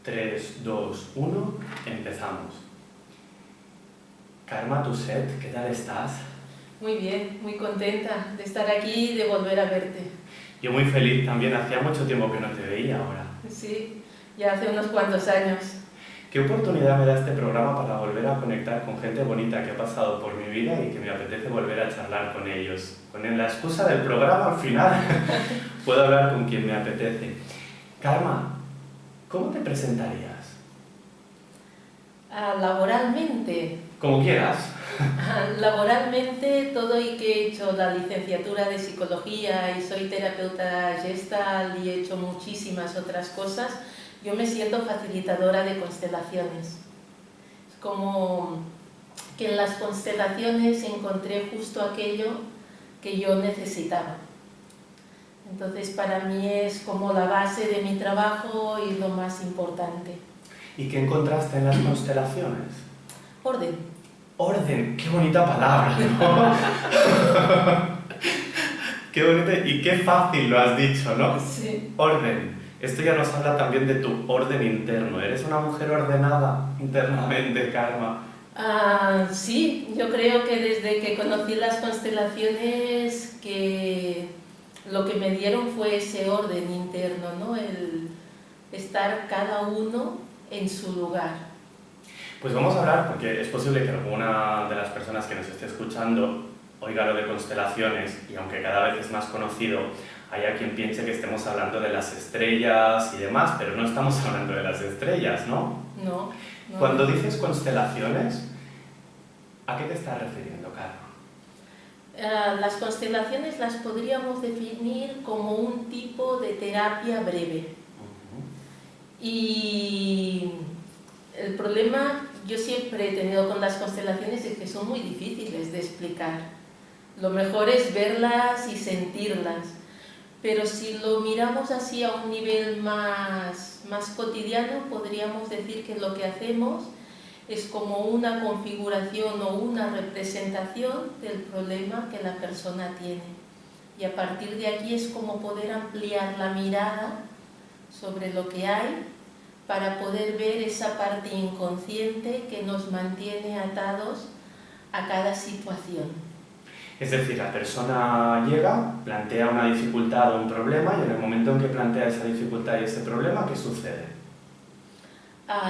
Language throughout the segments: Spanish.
3, 2, 1, empezamos. Karma Tuset, ¿qué tal estás? Muy bien, muy contenta de estar aquí y de volver a verte. Yo muy feliz también, hacía mucho tiempo que no te veía ahora. Sí, ya hace unos cuantos años. ¿Qué oportunidad me da este programa para volver a conectar con gente bonita que ha pasado por mi vida y que me apetece volver a charlar con ellos? Con la excusa del programa al final puedo hablar con quien me apetece. Karma, ¿cómo te presentarías? Laboralmente, Como quieras. laboralmente todo y que he hecho la licenciatura de psicología y soy terapeuta Gestalt y he hecho muchísimas otras cosas, yo me siento facilitadora de constelaciones. Es como que en las constelaciones encontré justo aquello que yo necesitaba. Entonces para mí es como la base de mi trabajo y lo más importante. ¿Y qué encontraste en las constelaciones? Orden. Orden, qué bonita palabra, ¿no? Qué bonita y qué fácil lo has dicho, ¿no? Sí. Orden. Esto ya nos habla también de tu orden interno. ¿Eres una mujer ordenada internamente, Karma? Sí, yo creo que desde que conocí las constelaciones que lo que me dieron fue ese orden interno, ¿no? El estar cada uno en su lugar. Pues vamos a hablar, porque es posible que alguna de las personas que nos esté escuchando oiga lo de constelaciones y aunque cada vez es más conocido, haya quien piense que estemos hablando de las estrellas y demás, pero no estamos hablando de las estrellas, ¿no? No. Cuando dices constelaciones, ¿a qué te estás refiriendo, Karma? Las constelaciones las podríamos definir como un tipo de terapia breve. Y el problema yo siempre he tenido con las constelaciones es que son muy difíciles de explicar. Lo mejor es verlas y sentirlas. Pero si lo miramos así a un nivel más cotidiano, podríamos decir que lo que hacemos es como una configuración o una representación del problema que la persona tiene. Y a partir de aquí es como poder ampliar la mirada sobre lo que hay para poder ver esa parte inconsciente que nos mantiene atados a cada situación. Es decir, la persona llega, plantea una dificultad o un problema y en el momento en que plantea esa dificultad y ese problema, ¿qué sucede?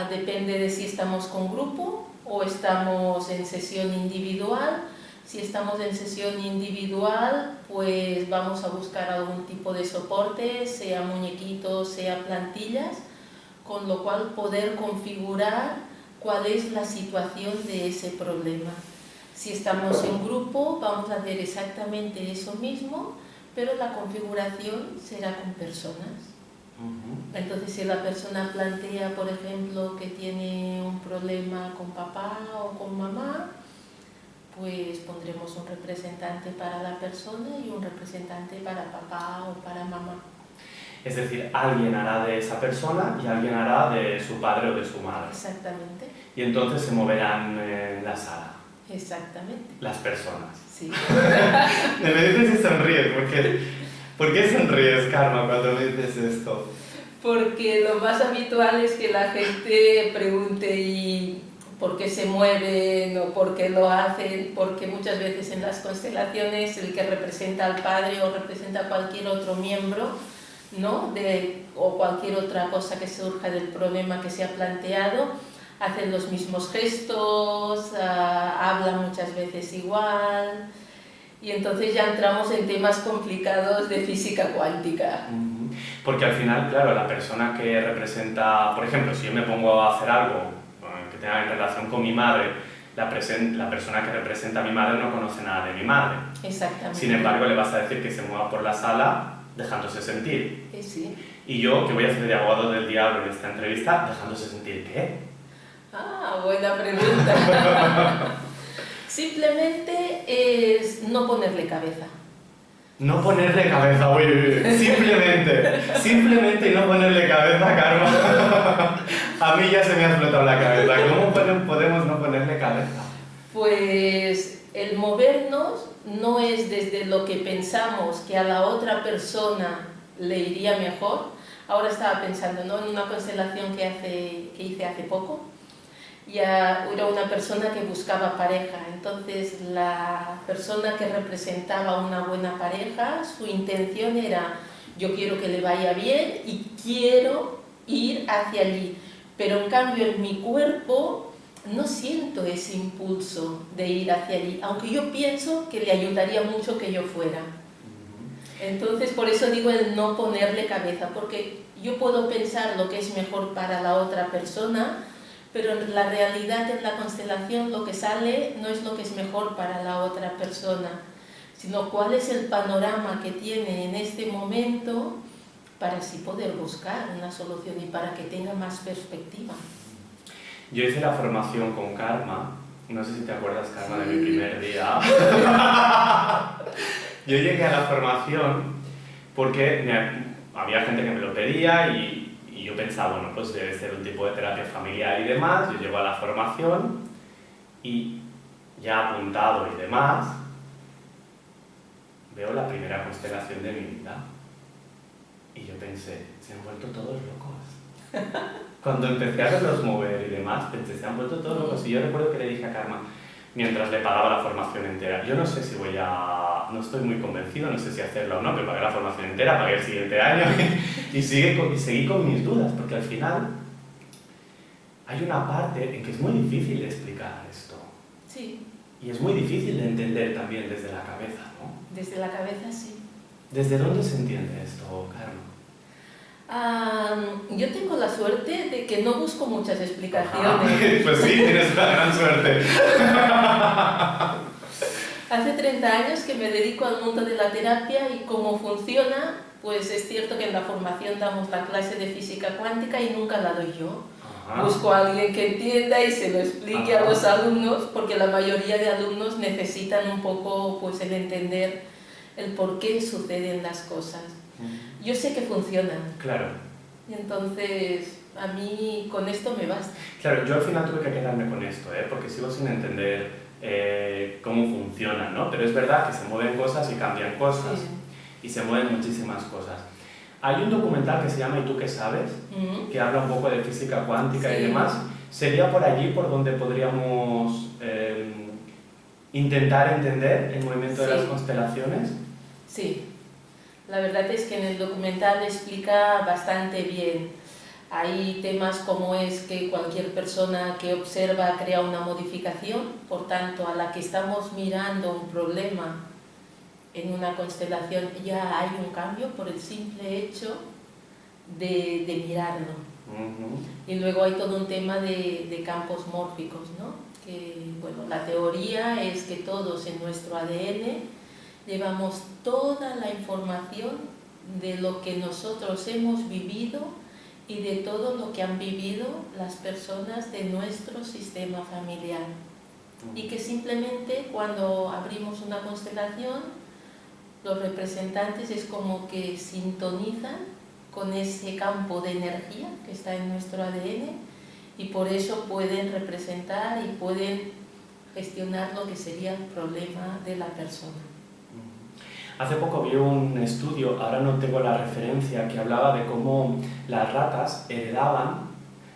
Depende de si estamos con grupo o estamos en sesión individual. Si estamos en sesión individual, pues vamos a buscar algún tipo de soporte, sea muñequitos, sea plantillas, con lo cual poder configurar cuál es la situación de ese problema. Si estamos en grupo, vamos a hacer exactamente eso mismo, pero la configuración será con personas. Entonces, si la persona plantea, por ejemplo, que tiene un problema con papá o con mamá, pues pondremos un representante para la persona y un representante para papá o para mamá. Es decir, alguien hará de esa persona y alguien hará de su padre o de su madre. Exactamente. Y entonces se moverán en la sala. Exactamente. Las personas. Sí. Me dices y sonríes. ¿Por qué sonríes, Karma, cuando me dices esto? Porque lo más habitual es que la gente pregunte ¿y por qué se mueven o por qué lo hacen? Porque muchas veces en las constelaciones el que representa al padre o representa a cualquier otro miembro, ¿no? O cualquier otra cosa que surja del problema que se ha planteado, hacen los mismos gestos, hablan muchas veces igual, y entonces ya entramos en temas complicados de física cuántica. Porque al final, claro, la persona que representa, por ejemplo, si yo me pongo a hacer algo que tenga en relación con mi madre, la persona que representa a mi madre no conoce nada de mi madre. Exactamente. Sin embargo, le vas a decir que se mueva por la sala dejándose sentir. Sí. Y yo, que voy a hacer de abogado del diablo en esta entrevista, dejándose sentir, ¿qué? Buena pregunta. Simplemente es no ponerle cabeza. No ponerle cabeza, uy. Simplemente y no ponerle cabeza, Karma. A mí ya se me ha explotado la cabeza. ¿Cómo podemos no ponerle cabeza? Pues el movernos no es desde lo que pensamos que a la otra persona le iría mejor, Ahora estaba pensando, ¿no?, en una constelación que hice hace poco. Ya era una persona que buscaba pareja, entonces la persona que representaba una buena pareja, su intención era: yo quiero que le vaya bien y quiero ir hacia allí, pero en cambio en mi cuerpo no siento ese impulso de ir hacia allí, aunque yo pienso que le ayudaría mucho que yo fuera. Entonces por eso digo el no ponerle cabeza, porque yo puedo pensar lo que es mejor para la otra persona, pero en la realidad en la constelación lo que sale no es lo que es mejor para la otra persona, sino cuál es el panorama que tiene en este momento para así poder buscar una solución y para que tenga más perspectiva. Yo hice la formación con Karma, no sé si te acuerdas, Karma, de mi primer día. Yo llegué a la formación porque había gente que me lo pedía y yo pensaba, bueno, pues debe ser un tipo de terapia familiar y demás. Yo llego a la formación y ya apuntado y demás, veo la primera constelación de mi vida y yo pensé, se han vuelto todos locos. Cuando empecé a verlos mover y demás, pensé, se han vuelto todos locos. Y yo recuerdo que le dije a Karma, mientras le pagaba la formación entera, yo no sé si no estoy muy convencido, no sé si hacerla o no, pero pagué la formación entera, pagué el siguiente año y seguí con mis dudas, porque al final hay una parte en que es muy difícil de explicar esto. Sí. Y es muy difícil de entender también desde la cabeza, ¿no? Desde la cabeza, sí. ¿Desde dónde se entiende esto, Karma? Yo tengo la suerte de que no busco muchas explicaciones. Ajá. Pues sí, tienes una gran suerte. Hace 30 años que me dedico al mundo de la terapia y cómo funciona, pues es cierto que en la formación damos la clase de física cuántica y nunca la doy yo. Ajá. Busco a alguien que entienda y se lo explique a los alumnos, porque la mayoría de alumnos necesitan un poco pues el entender el por qué suceden las cosas. Yo sé que funcionan. Claro. Y entonces, a mí con esto me basta. Claro, yo al final tuve que quedarme con esto, porque sigo sin entender cómo funcionan, ¿no? Pero es verdad que se mueven cosas y cambian cosas. Sí. Y se mueven muchísimas cosas. Hay un documental que se llama ¿Y tú qué sabes? Que habla un poco de física cuántica, sí, y demás. ¿Sería por allí por donde podríamos intentar entender el movimiento, sí, de las constelaciones? Sí. La verdad es que en el documental explica bastante bien. Hay temas como es que cualquier persona que observa crea una modificación, por tanto, a la que estamos mirando un problema en una constelación ya hay un cambio por el simple hecho de mirarlo. Y luego hay todo un tema de campos mórficos, ¿no? Que, bueno, la teoría es que todos en nuestro ADN llevamos toda la información de lo que nosotros hemos vivido y de todo lo que han vivido las personas de nuestro sistema familiar. Y que simplemente cuando abrimos una constelación, los representantes es como que sintonizan con ese campo de energía que está en nuestro ADN y por eso pueden representar y pueden gestionar lo que sería el problema de la persona. Hace poco vi un estudio, ahora no tengo la referencia, que hablaba de cómo las ratas heredaban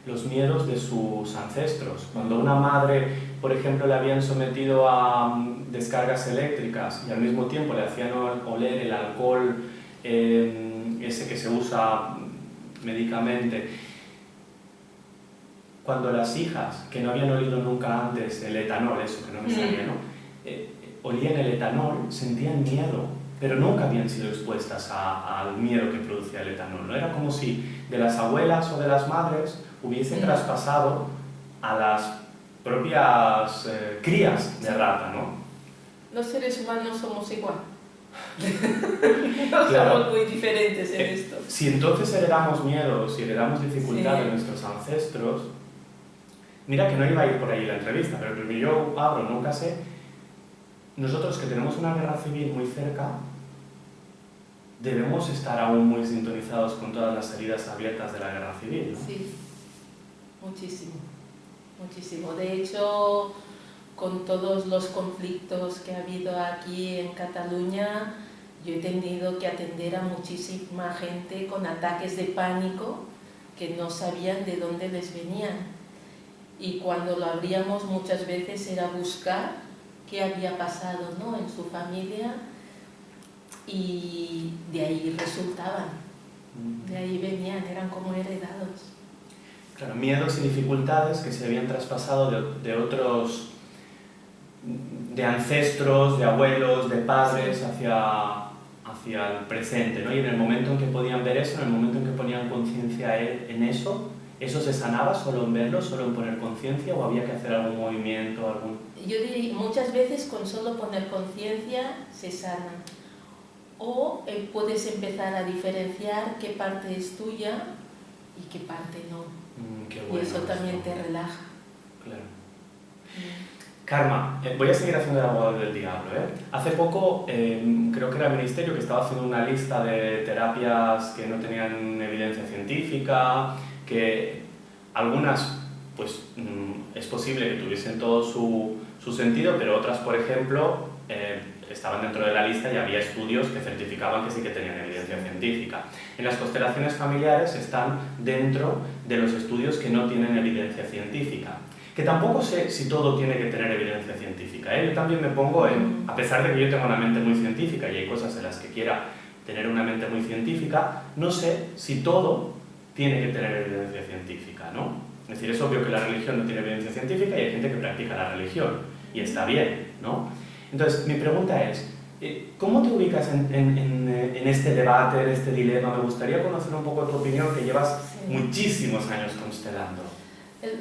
los miedos de sus ancestros. Cuando una madre, por ejemplo, le habían sometido a descargas eléctricas y al mismo tiempo le hacían oler el alcohol, ese que se usa médicamente, cuando las hijas, que no habían olido nunca antes el etanol, eso que no me salía, ¿no? Olían el etanol, sentían miedo, pero nunca habían sido expuestas al miedo que producía el etanol, ¿no? Era como si de las abuelas o de las madres hubiese traspasado a las propias crías de rata, ¿no? Los seres humanos somos igual. No, claro, somos muy diferentes en esto. Si entonces heredamos miedo, si heredamos dificultad, sí, de nuestros ancestros, mira que no iba a ir por ahí la entrevista, pero primero yo abro, nunca sé, nosotros que tenemos una guerra civil muy cerca, debemos estar aún muy sintonizados con todas las heridas abiertas de la guerra civil, ¿no? Sí, muchísimo, muchísimo. De hecho, con todos los conflictos que ha habido aquí en Cataluña, yo he tenido que atender a muchísima gente con ataques de pánico que no sabían de dónde les venían. Y cuando lo abríamos muchas veces era buscar qué había pasado, ¿no?, en su familia, y de ahí resultaban, de ahí venían, eran como heredados. Claro, miedos y dificultades que se habían traspasado de otros, de ancestros, de abuelos, de padres, hacia el presente, ¿no? Y en el momento en que podían ver eso, en el momento en que ponían conciencia en eso, ¿eso se sanaba solo en verlo, solo en poner conciencia, o había que hacer algún movimiento, algún...? Yo diría, muchas veces con solo poner conciencia se sana. O puedes empezar a diferenciar qué parte es tuya y qué parte no. Qué bueno, y eso también te relaja. Claro. Karma, voy a seguir haciendo el abogado del diablo, ¿eh? Hace poco, creo que era el Ministerio que estaba haciendo una lista de terapias que no tenían evidencia científica, que algunas, pues, es posible que tuviesen todo su sentido, pero otras, por ejemplo, estaban dentro de la lista y había estudios que certificaban que sí que tenían evidencia científica. En las constelaciones familiares están dentro de los estudios que no tienen evidencia científica. Que tampoco sé si todo tiene que tener evidencia científica, ¿eh? Yo también me pongo en, a pesar de que yo tengo una mente muy científica y hay cosas en las que quiera tener una mente muy científica, no sé si todo tiene que tener evidencia científica, ¿no? Es decir, es obvio que la religión no tiene evidencia científica y hay gente que practica la religión, y está bien, ¿no? Entonces, mi pregunta es, ¿cómo te ubicas en este debate, en este dilema? Me gustaría conocer un poco tu opinión, que llevas muchísimos años constelando.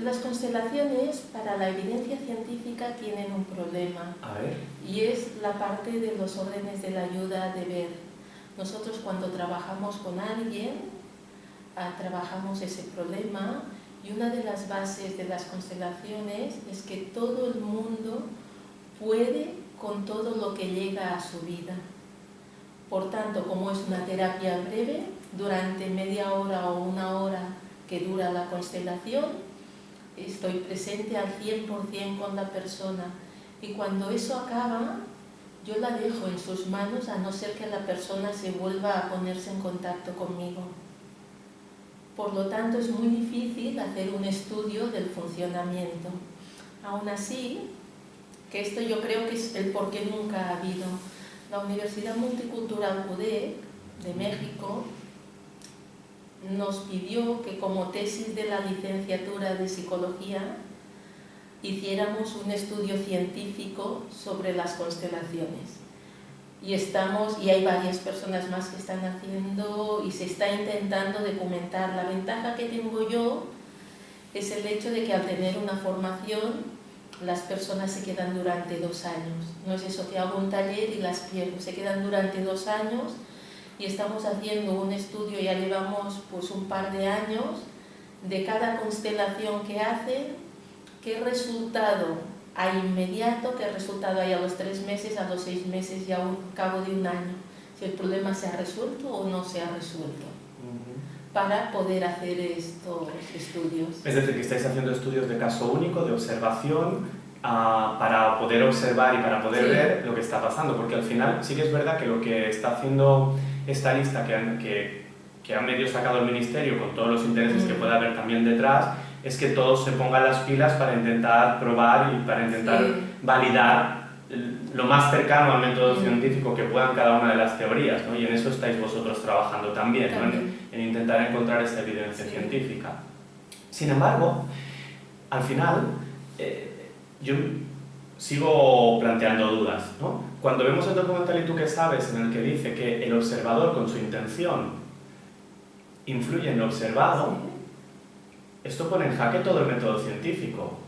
Las constelaciones, para la evidencia científica, tienen un problema. A ver. Y es la parte de los órdenes de la ayuda de ver. Nosotros cuando trabajamos con alguien, trabajamos ese problema, y una de las bases de las constelaciones es que todo el mundo puede con todo lo que llega a su vida. Por tanto, como es una terapia breve, durante media hora o una hora que dura la constelación, estoy presente al 100% con la persona, y cuando eso acaba, yo la dejo en sus manos, a no ser que la persona se vuelva a ponerse en contacto conmigo. Por lo tanto, es muy difícil hacer un estudio del funcionamiento. Aún así, que esto yo creo que es el por qué nunca ha habido. La Universidad Multicultural UDEC de México nos pidió que, como tesis de la licenciatura de psicología, hiciéramos un estudio científico sobre las constelaciones. Y hay varias personas más que están haciendo, y se está intentando documentar. La ventaja que tengo yo es el hecho de que al tener una formación, las personas se quedan durante 2 años. No es eso que hago un taller y las pierdo, se quedan durante 2 años. Y estamos haciendo un estudio, ya llevamos pues un par de años, de cada constelación que hacen, qué resultado hay inmediato, qué resultado hay a los 3 meses, a los 6 meses y a cabo de un año. Si el problema se ha resuelto o no se ha resuelto, para poder hacer estos estudios. Es decir, que estáis haciendo estudios de caso único, de observación, para poder observar y para poder ver lo que está pasando, porque al final sí que es verdad que lo que está haciendo esta lista que ha medio sacado el Ministerio, con todos los intereses que pueda haber también detrás, es que todos se pongan las pilas para intentar probar y para intentar validar lo más cercano al método científico que puedan cada una de las teorías, ¿no? Y en eso estáis vosotros trabajando también, ¿no? En intentar encontrar esa evidencia científica. Sin embargo, al final, yo sigo planteando dudas, ¿no? Cuando vemos el documental Y tú qué sabes, en el que dice que el observador con su intención influye en lo observado, esto pone en jaque todo el método científico,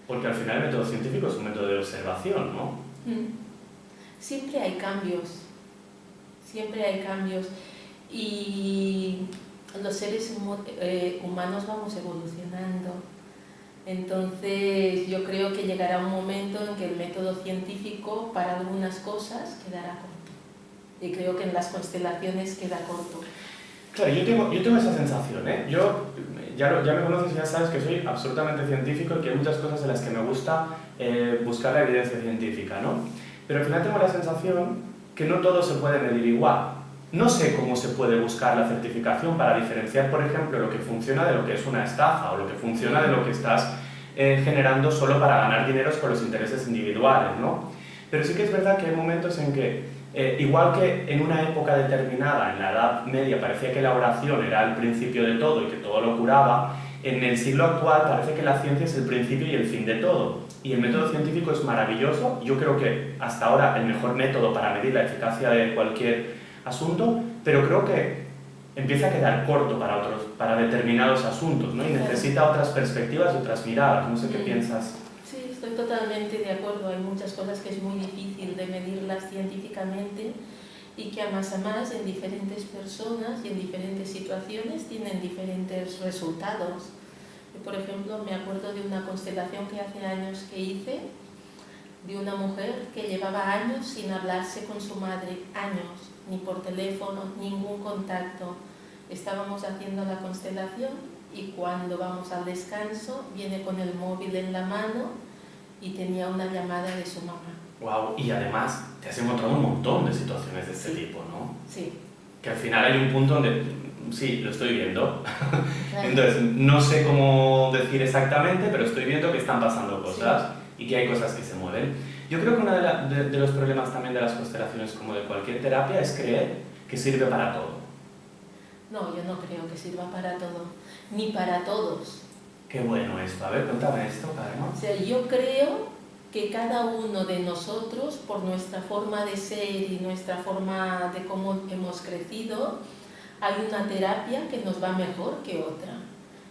porque al final el método científico es un método de observación, ¿no? Siempre hay cambios, y los seres humanos vamos evolucionando. Entonces yo creo que llegará un momento en que el método científico para algunas cosas quedará corto, y creo que en las constelaciones queda corto. Claro, yo tengo esa sensación, ¿eh? Ya me conoces y ya sabes que soy absolutamente científico y que hay muchas cosas en las que me gusta buscar la evidencia científica, ¿no? Pero al final tengo la sensación que no todo se puede medir igual. No sé cómo se puede buscar la certificación para diferenciar, por ejemplo, lo que funciona de lo que es una estafa o lo que funciona de lo que estás generando solo para ganar dineros con los intereses individuales, ¿no? Pero sí que es verdad que hay momentos en que, igual que en una época determinada, en la Edad Media, parecía que la oración era el principio de todo y que todo lo curaba, en el siglo actual parece que la ciencia es el principio y el fin de todo. Y el método científico es maravilloso. Yo creo que hasta ahora el mejor método para medir la eficacia de cualquier asunto, pero creo que empieza a quedar corto para determinados asuntos, ¿no? Y necesita otras perspectivas y otras miradas. No sé qué piensas. Sí, estoy totalmente de acuerdo. Hay muchas cosas que es muy difícil de medirlas científicamente y que a más en diferentes personas y en diferentes situaciones tienen diferentes resultados. Yo, por ejemplo, me acuerdo de una constelación que hace años que hice de una mujer que llevaba años sin hablarse con su madre, años, ni por teléfono, ningún contacto. Estábamos haciendo la constelación y cuando vamos al descanso viene con el móvil en la mano y tenía una llamada de su mamá. Wow, y además te has encontrado un montón de situaciones de este tipo, ¿no? Sí. Que al final hay un punto donde, sí, lo estoy viendo. Claro. Entonces, no sé cómo decir exactamente, pero estoy viendo que están pasando cosas y que hay cosas que se mueven. Yo creo que uno de los problemas también de las constelaciones, como de cualquier terapia, es creer que sirve para todo. No, yo no creo que sirva para todo, ni para todos. Qué bueno esto. A ver, cuéntame esto, Karma. O sea, yo creo que cada uno de nosotros, por nuestra forma de ser y nuestra forma de cómo hemos crecido, hay una terapia que nos va mejor que otra.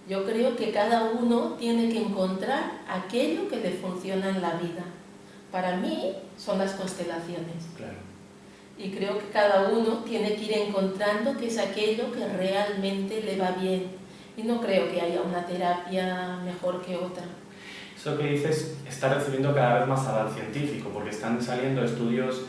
Yo creo que cada uno tiene que encontrar aquello que le funciona en la vida. Para mí son las constelaciones. Claro. Y creo que cada uno tiene que ir encontrando qué es aquello que realmente le va bien. Y no creo que haya una terapia mejor que otra. Eso que dices está recibiendo cada vez más aval científico, porque están saliendo estudios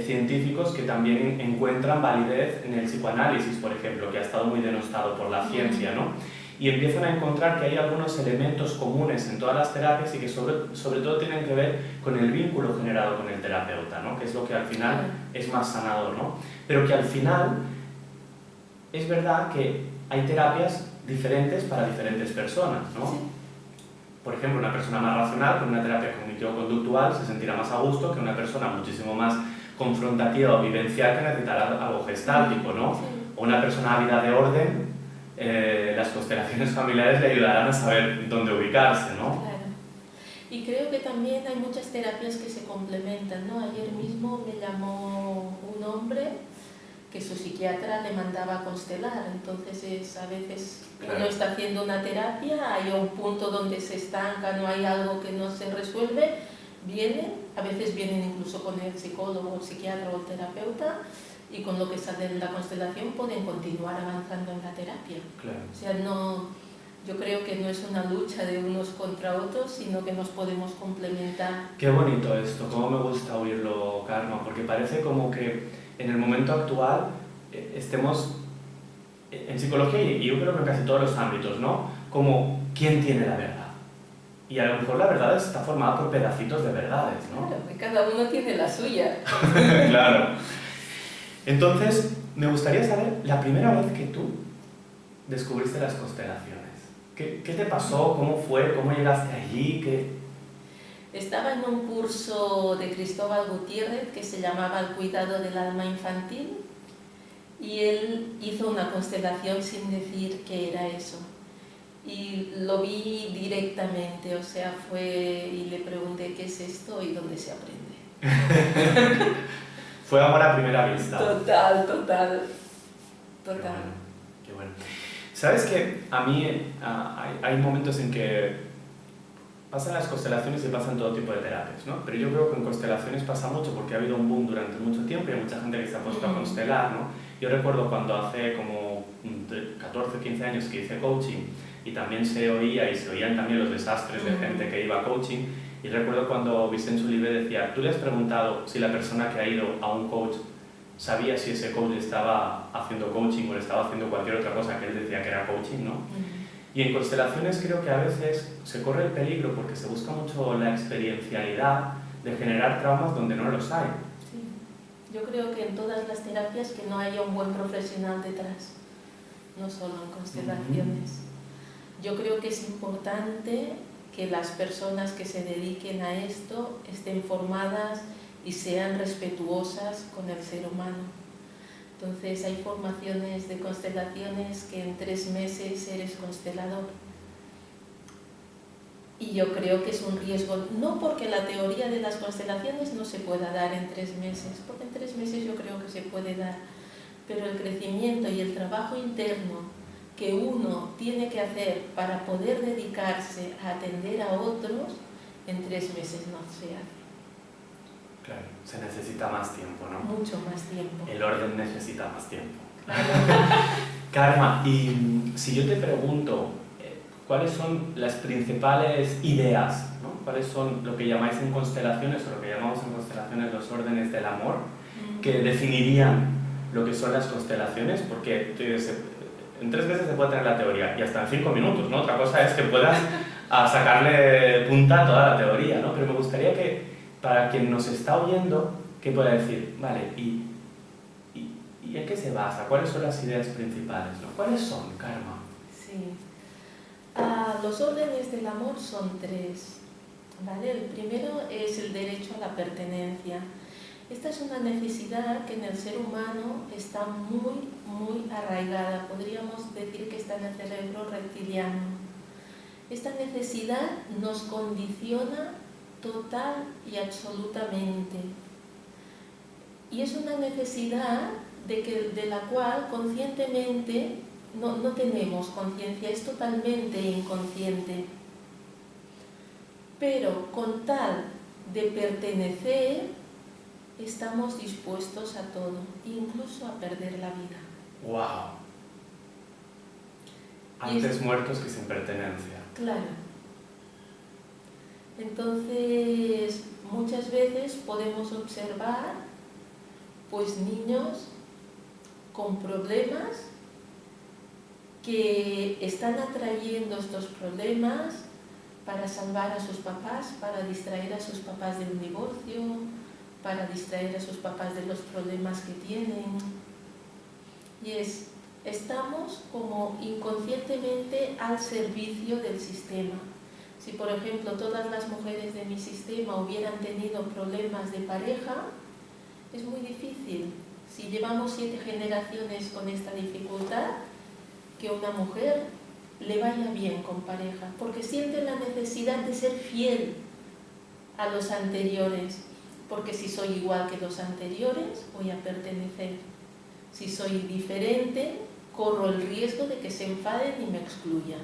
científicos que también encuentran validez en el psicoanálisis, por ejemplo, que ha estado muy denostado por la ciencia, ¿no? Y empiezan a encontrar que hay algunos elementos comunes en todas las terapias y que sobre todo tienen que ver con el vínculo generado con el terapeuta, ¿no? Que es lo que al final es más sanador, ¿no? Pero que al final es verdad que hay terapias diferentes para diferentes personas, ¿no? Sí. Por ejemplo, una persona más racional con una terapia cognitivo-conductual se sentirá más a gusto que una persona muchísimo más confrontativa o vivencial que necesitará algo gestáltico, ¿no? Sí. O una persona ávida de orden, las constelaciones familiares le ayudarán a saber dónde ubicarse, ¿no? Claro. Y creo que también hay muchas terapias que se complementan, ¿no? Ayer mismo me llamó un hombre que su psiquiatra le mandaba a constelar, entonces a veces uno está haciendo una terapia, hay un punto donde se estanca, no hay algo que no se resuelve, a veces vienen incluso con el psicólogo, el psiquiatra o el terapeuta, y con lo que sale en la constelación pueden continuar avanzando en la terapia. Claro. O sea, yo creo que no es una lucha de unos contra otros, sino que nos podemos complementar. Qué bonito esto, cómo me gusta oírlo, Karma, porque parece como que en el momento actual estemos en psicología y yo creo que en casi todos los ámbitos, ¿no? Como quién tiene la verdad. Y a lo mejor la verdad está formada por pedacitos de verdades, ¿no? Claro, que cada uno tiene la suya. Claro. Entonces, me gustaría saber la primera vez que tú descubriste las constelaciones. ¿Qué te pasó? ¿Cómo fue? ¿Cómo llegaste allí? Estaba en un curso de Cristóbal Gutiérrez que se llamaba El cuidado del alma infantil y él hizo una constelación sin decir qué era eso. Y lo vi directamente, o sea, y le pregunté qué es esto y dónde se aprende. Fue amor a primera vista. Total. Qué bueno. ¿Sabes que a mí hay momentos en que pasan las constelaciones y pasan todo tipo de terapias, ¿no? Pero yo creo que en constelaciones pasa mucho porque ha habido un boom durante mucho tiempo y hay mucha gente que se ha puesto a constelar, ¿no? Yo recuerdo cuando hace como 14 o 15 años que hice coaching y también se oían también los desastres de gente que iba a coaching, y recuerdo cuando Vicente Oliver decía, ¿tú le has preguntado si la persona que ha ido a un coach sabía si ese coach estaba haciendo coaching o le estaba haciendo cualquier otra cosa que él decía que era coaching, ¿no? Y en constelaciones creo que a veces se corre el peligro porque se busca mucho la experiencialidad de generar traumas donde no los hay. Sí. Yo creo que en todas las terapias que no haya un buen profesional detrás, no solo en constelaciones. Yo creo que es importante que las personas que se dediquen a esto estén formadas y sean respetuosas con el ser humano. Entonces hay formaciones de constelaciones que en 3 meses eres constelador. Y yo creo que es un riesgo, no porque la teoría de las constelaciones no se pueda dar en 3 meses, porque en 3 meses yo creo que se puede dar, pero el crecimiento y el trabajo interno que uno tiene que hacer para poder dedicarse a atender a otros, en 3 meses no se hace. Claro, se necesita más tiempo, ¿no? Mucho más tiempo. El orden necesita más tiempo. Claro. Karma, y si yo te pregunto, ¿cuáles son las principales ideas, ¿no? ¿Cuáles son lo que llamáis en constelaciones, o lo que llamamos en constelaciones los órdenes del amor, que definirían lo que son las constelaciones? Porque en 3 meses se puede tener la teoría, y hasta en 5 minutos, ¿no? Otra cosa es que puedas sacarle punta a toda la teoría, ¿no? Pero me gustaría que, para quien nos está oyendo, que pueda decir, vale, ¿y en qué se basa? ¿Cuáles son las ideas principales, ¿no? ¿Cuáles son, Karma? Sí. Los órdenes del amor son 3, ¿vale? El primero es el derecho a la pertenencia. Esta es una necesidad que en el ser humano está muy, muy arraigada. Podríamos decir que está en el cerebro reptiliano. Esta necesidad nos condiciona total y absolutamente. Y es una necesidad de la cual conscientemente no tenemos conciencia, es totalmente inconsciente. Pero con tal de pertenecer, estamos dispuestos a todo, incluso a perder la vida. ¡Wow! Antes muertos que sin pertenencia. Claro. Entonces, muchas veces podemos observar pues niños con problemas que están atrayendo estos problemas para salvar a sus papás, para distraer a sus papás del divorcio, para distraer a sus papás de los problemas que tienen. Y estamos como inconscientemente al servicio del sistema. Si, por ejemplo, todas las mujeres de mi sistema hubieran tenido problemas de pareja, es muy difícil. Si llevamos 7 generaciones con esta dificultad, que una mujer le vaya bien con pareja, porque siente la necesidad de ser fiel a los anteriores, porque si soy igual que los anteriores, voy a pertenecer. Si soy diferente, corro el riesgo de que se enfaden y me excluyan.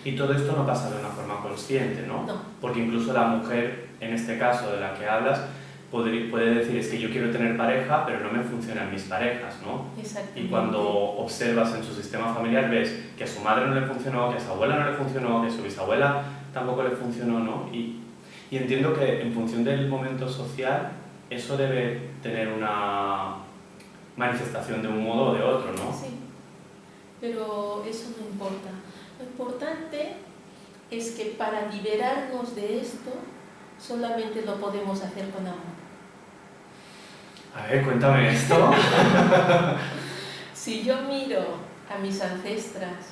Y todo esto no pasa de una forma consciente, ¿no? No. Porque incluso la mujer, en este caso de la que hablas, puede decir, es que yo quiero tener pareja, pero no me funcionan mis parejas, ¿no? Exactamente. Y cuando observas en su sistema familiar, ves que a su madre no le funcionó, que a su abuela no le funcionó, que a su bisabuela tampoco le funcionó, ¿no? Y entiendo que en función del momento social, eso debe tener una manifestación de un modo o de otro, ¿no? Sí, pero eso no importa. Lo importante es que para liberarnos de esto, solamente lo podemos hacer con amor. A ver, cuéntame esto. Si yo miro a mis ancestras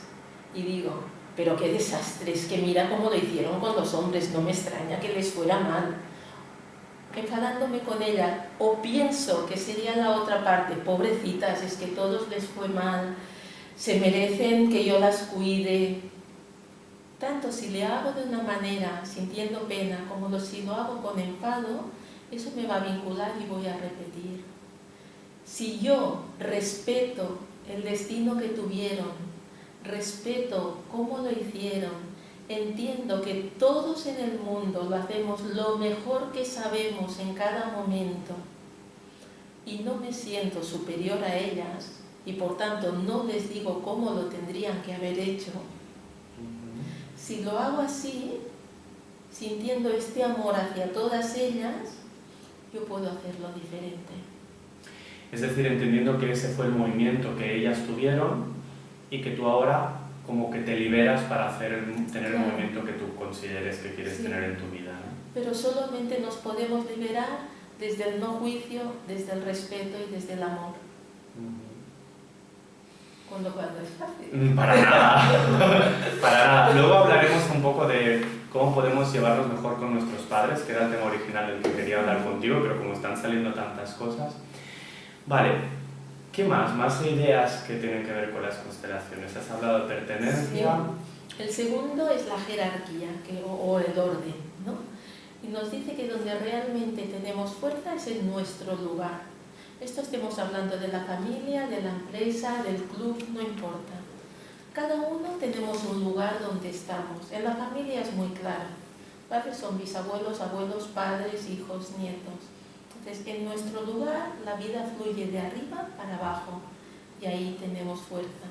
y digo, pero qué desastres, que mira cómo lo hicieron con los hombres, no me extraña que les fuera mal, enfadándome con ella, o pienso que sería la otra parte, pobrecitas, es que todos les fue mal, se merecen que yo las cuide. Tanto si le hago de una manera sintiendo pena como si lo hago con enfado, eso me va a vincular y voy a repetir. Si yo respeto el destino que tuvieron, respeto cómo lo hicieron, entiendo que todos en el mundo lo hacemos lo mejor que sabemos en cada momento y no me siento superior a ellas y por tanto no les digo cómo lo tendrían que haber hecho. Si lo hago así, sintiendo este amor hacia todas ellas, yo puedo hacerlo diferente. Es decir, entendiendo que ese fue el movimiento que ellas tuvieron y que tú ahora como que te liberas para tener el movimiento que tú consideres que quieres tener en tu vida, ¿no? Pero solamente nos podemos liberar desde el no juicio, desde el respeto y desde el amor. Con lo cual no es fácil. Para nada, para nada. Luego hablaremos un poco de cómo podemos llevarnos mejor con nuestros padres, que era el tema original del que quería hablar contigo, pero como están saliendo tantas cosas. Vale, ¿qué más? Más ideas que tienen que ver con las constelaciones. Has hablado de pertenencia. Sí. El segundo es la jerarquía o el orden, ¿no? Y nos dice que donde realmente tenemos fuerza es en nuestro lugar. Esto estemos hablando de la familia, de la empresa, del club, no importa. Cada uno tenemos un lugar donde estamos. En la familia es muy claro. ¿Vale? Son bisabuelos, abuelos, padres, hijos, nietos. Entonces, en nuestro lugar la vida fluye de arriba para abajo y ahí tenemos fuerza.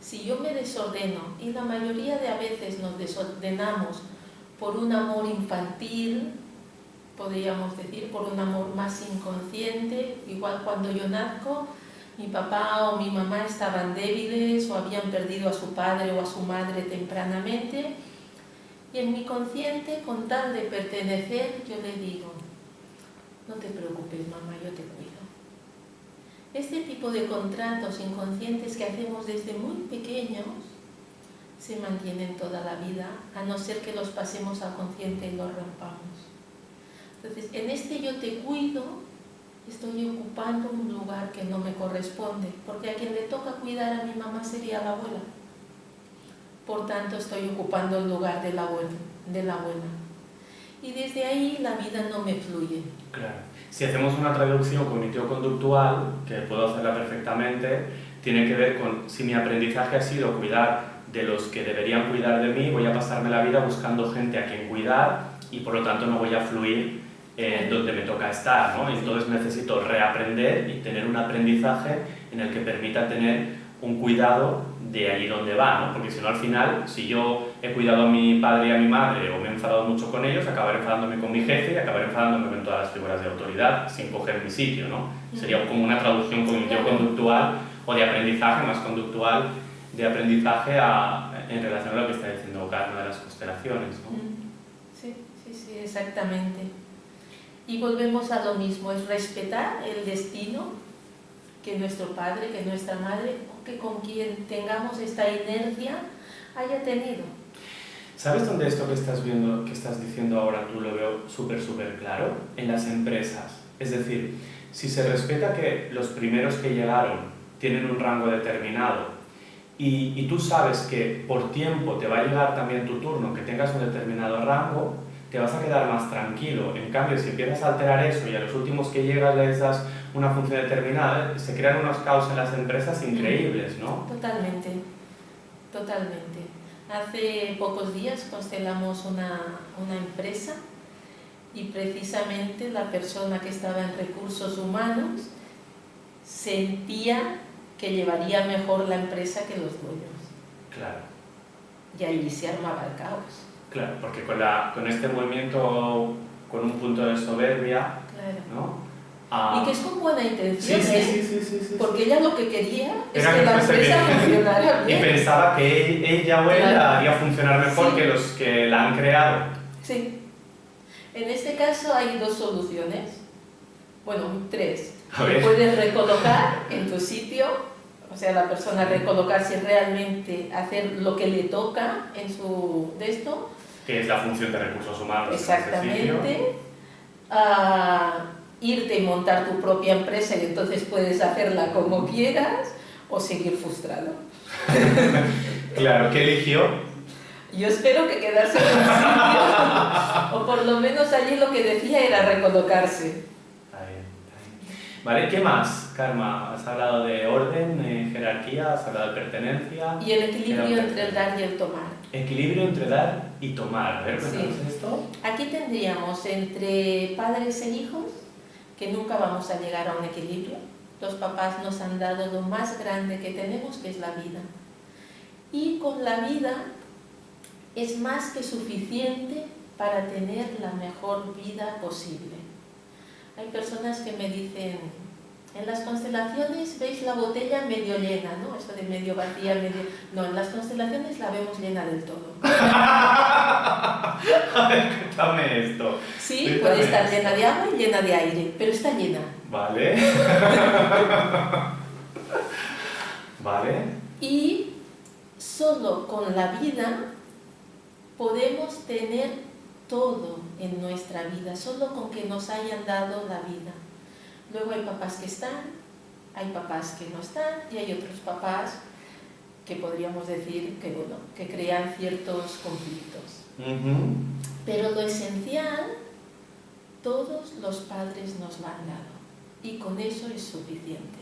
Si yo me desordeno, y la mayoría de veces nos desordenamos por un amor infantil, podríamos decir, por un amor más inconsciente, igual cuando yo nazco, mi papá o mi mamá estaban débiles o habían perdido a su padre o a su madre tempranamente, y en mi consciente, con tal de pertenecer, yo le digo, no te preocupes, mamá, yo te cuido. Este tipo de contratos inconscientes que hacemos desde muy pequeños se mantienen toda la vida, a no ser que los pasemos al consciente y los rompamos. Entonces, en este yo te cuido, estoy ocupando un lugar que no me corresponde, porque a quien le toca cuidar a mi mamá sería la abuela. Por tanto, estoy ocupando el lugar del abuelo, de la abuela. Y desde ahí la vida no me fluye. Claro. Si hacemos una traducción cognitivo-conductual, que puedo hacerla perfectamente, tiene que ver con si mi aprendizaje ha sido cuidar de los que deberían cuidar de mí, voy a pasarme la vida buscando gente a quien cuidar y por lo tanto no voy a fluir donde me toca estar, ¿no? Entonces necesito reaprender y tener un aprendizaje en el que permita tener un cuidado de allí donde va, ¿no? Porque si no, al final, si yo he cuidado a mi padre y a mi madre o me he enfadado mucho con ellos, acabaré enfadándome con mi jefe y acabaré enfadándome con todas las figuras de autoridad sin coger mi sitio, ¿no? Sería como una traducción cognitivo-conductual o de aprendizaje, más conductual, de aprendizaje en relación a lo que está diciendo Carmen de las constelaciones, ¿no? Sí, sí, sí, exactamente. Y volvemos a lo mismo, es respetar el destino que nuestro padre, que nuestra madre, o que con quien tengamos esta inercia haya tenido. ¿Sabes dónde esto que estás viendo, que estás diciendo ahora tú lo veo súper claro? En las empresas. Es decir, si se respeta que los primeros que llegaron tienen un rango determinado y tú sabes que por tiempo te va a llegar también tu turno, que tengas un determinado rango, te vas a quedar más tranquilo. En cambio, si empiezas a alterar eso y a los últimos que llegas les das una función determinada, se crean unos caos en las empresas increíbles, ¿no? Totalmente, totalmente. Hace pocos días constelamos una empresa y precisamente la persona que estaba en recursos humanos sentía que llevaría mejor la empresa que los dueños. Claro. Y allí se armaba el caos. Claro, porque con este movimiento, con un punto de soberbia, claro, ¿no? Y que es con buena intención, sí, porque ella lo que quería es era que la empresa funcionara bien. Y pensaba que ella o él claro, haría funcionar mejor que los que la han creado. Sí. En este caso hay dos soluciones, bueno, tres. Te puedes recolocar en tu sitio, o sea, la persona recolocarse realmente, hacer lo que le toca en su de esto. Que es la función de recursos humanos. Exactamente. Irte y montar tu propia empresa y entonces puedes hacerla como quieras o seguir frustrado. Claro, ¿qué eligió? Yo espero que quedarse en un sitio, o por lo menos allí lo que decía era recolocarse. Vale, ¿qué más, Karma? Has hablado de orden, jerarquía, has hablado de pertenencia... Y el equilibrio entre el dar y el tomar. Equilibrio entre dar y tomar. A ver, ¿cuéntanos esto? Aquí tendríamos entre padres e hijos, que nunca vamos a llegar a un equilibrio. Los papás nos han dado lo más grande que tenemos, que es la vida. Y con la vida es más que suficiente para tener la mejor vida posible. Hay personas que me dicen, En las constelaciones veis la botella medio llena, ¿no? Eso de medio vacía, medio... No, en las constelaciones la vemos llena del todo. A ver, cuéntame esto. Sí, puede estar llena de agua y llena de aire, pero está llena. Vale. Vale. Y solo con la vida podemos tener todo en nuestra vida, solo con que nos hayan dado la vida. Luego hay papás que están, hay papás que no están y hay otros papás que podríamos decir que, bueno, que crean ciertos conflictos. Pero lo esencial, todos los padres nos lo han dado y con eso es suficiente.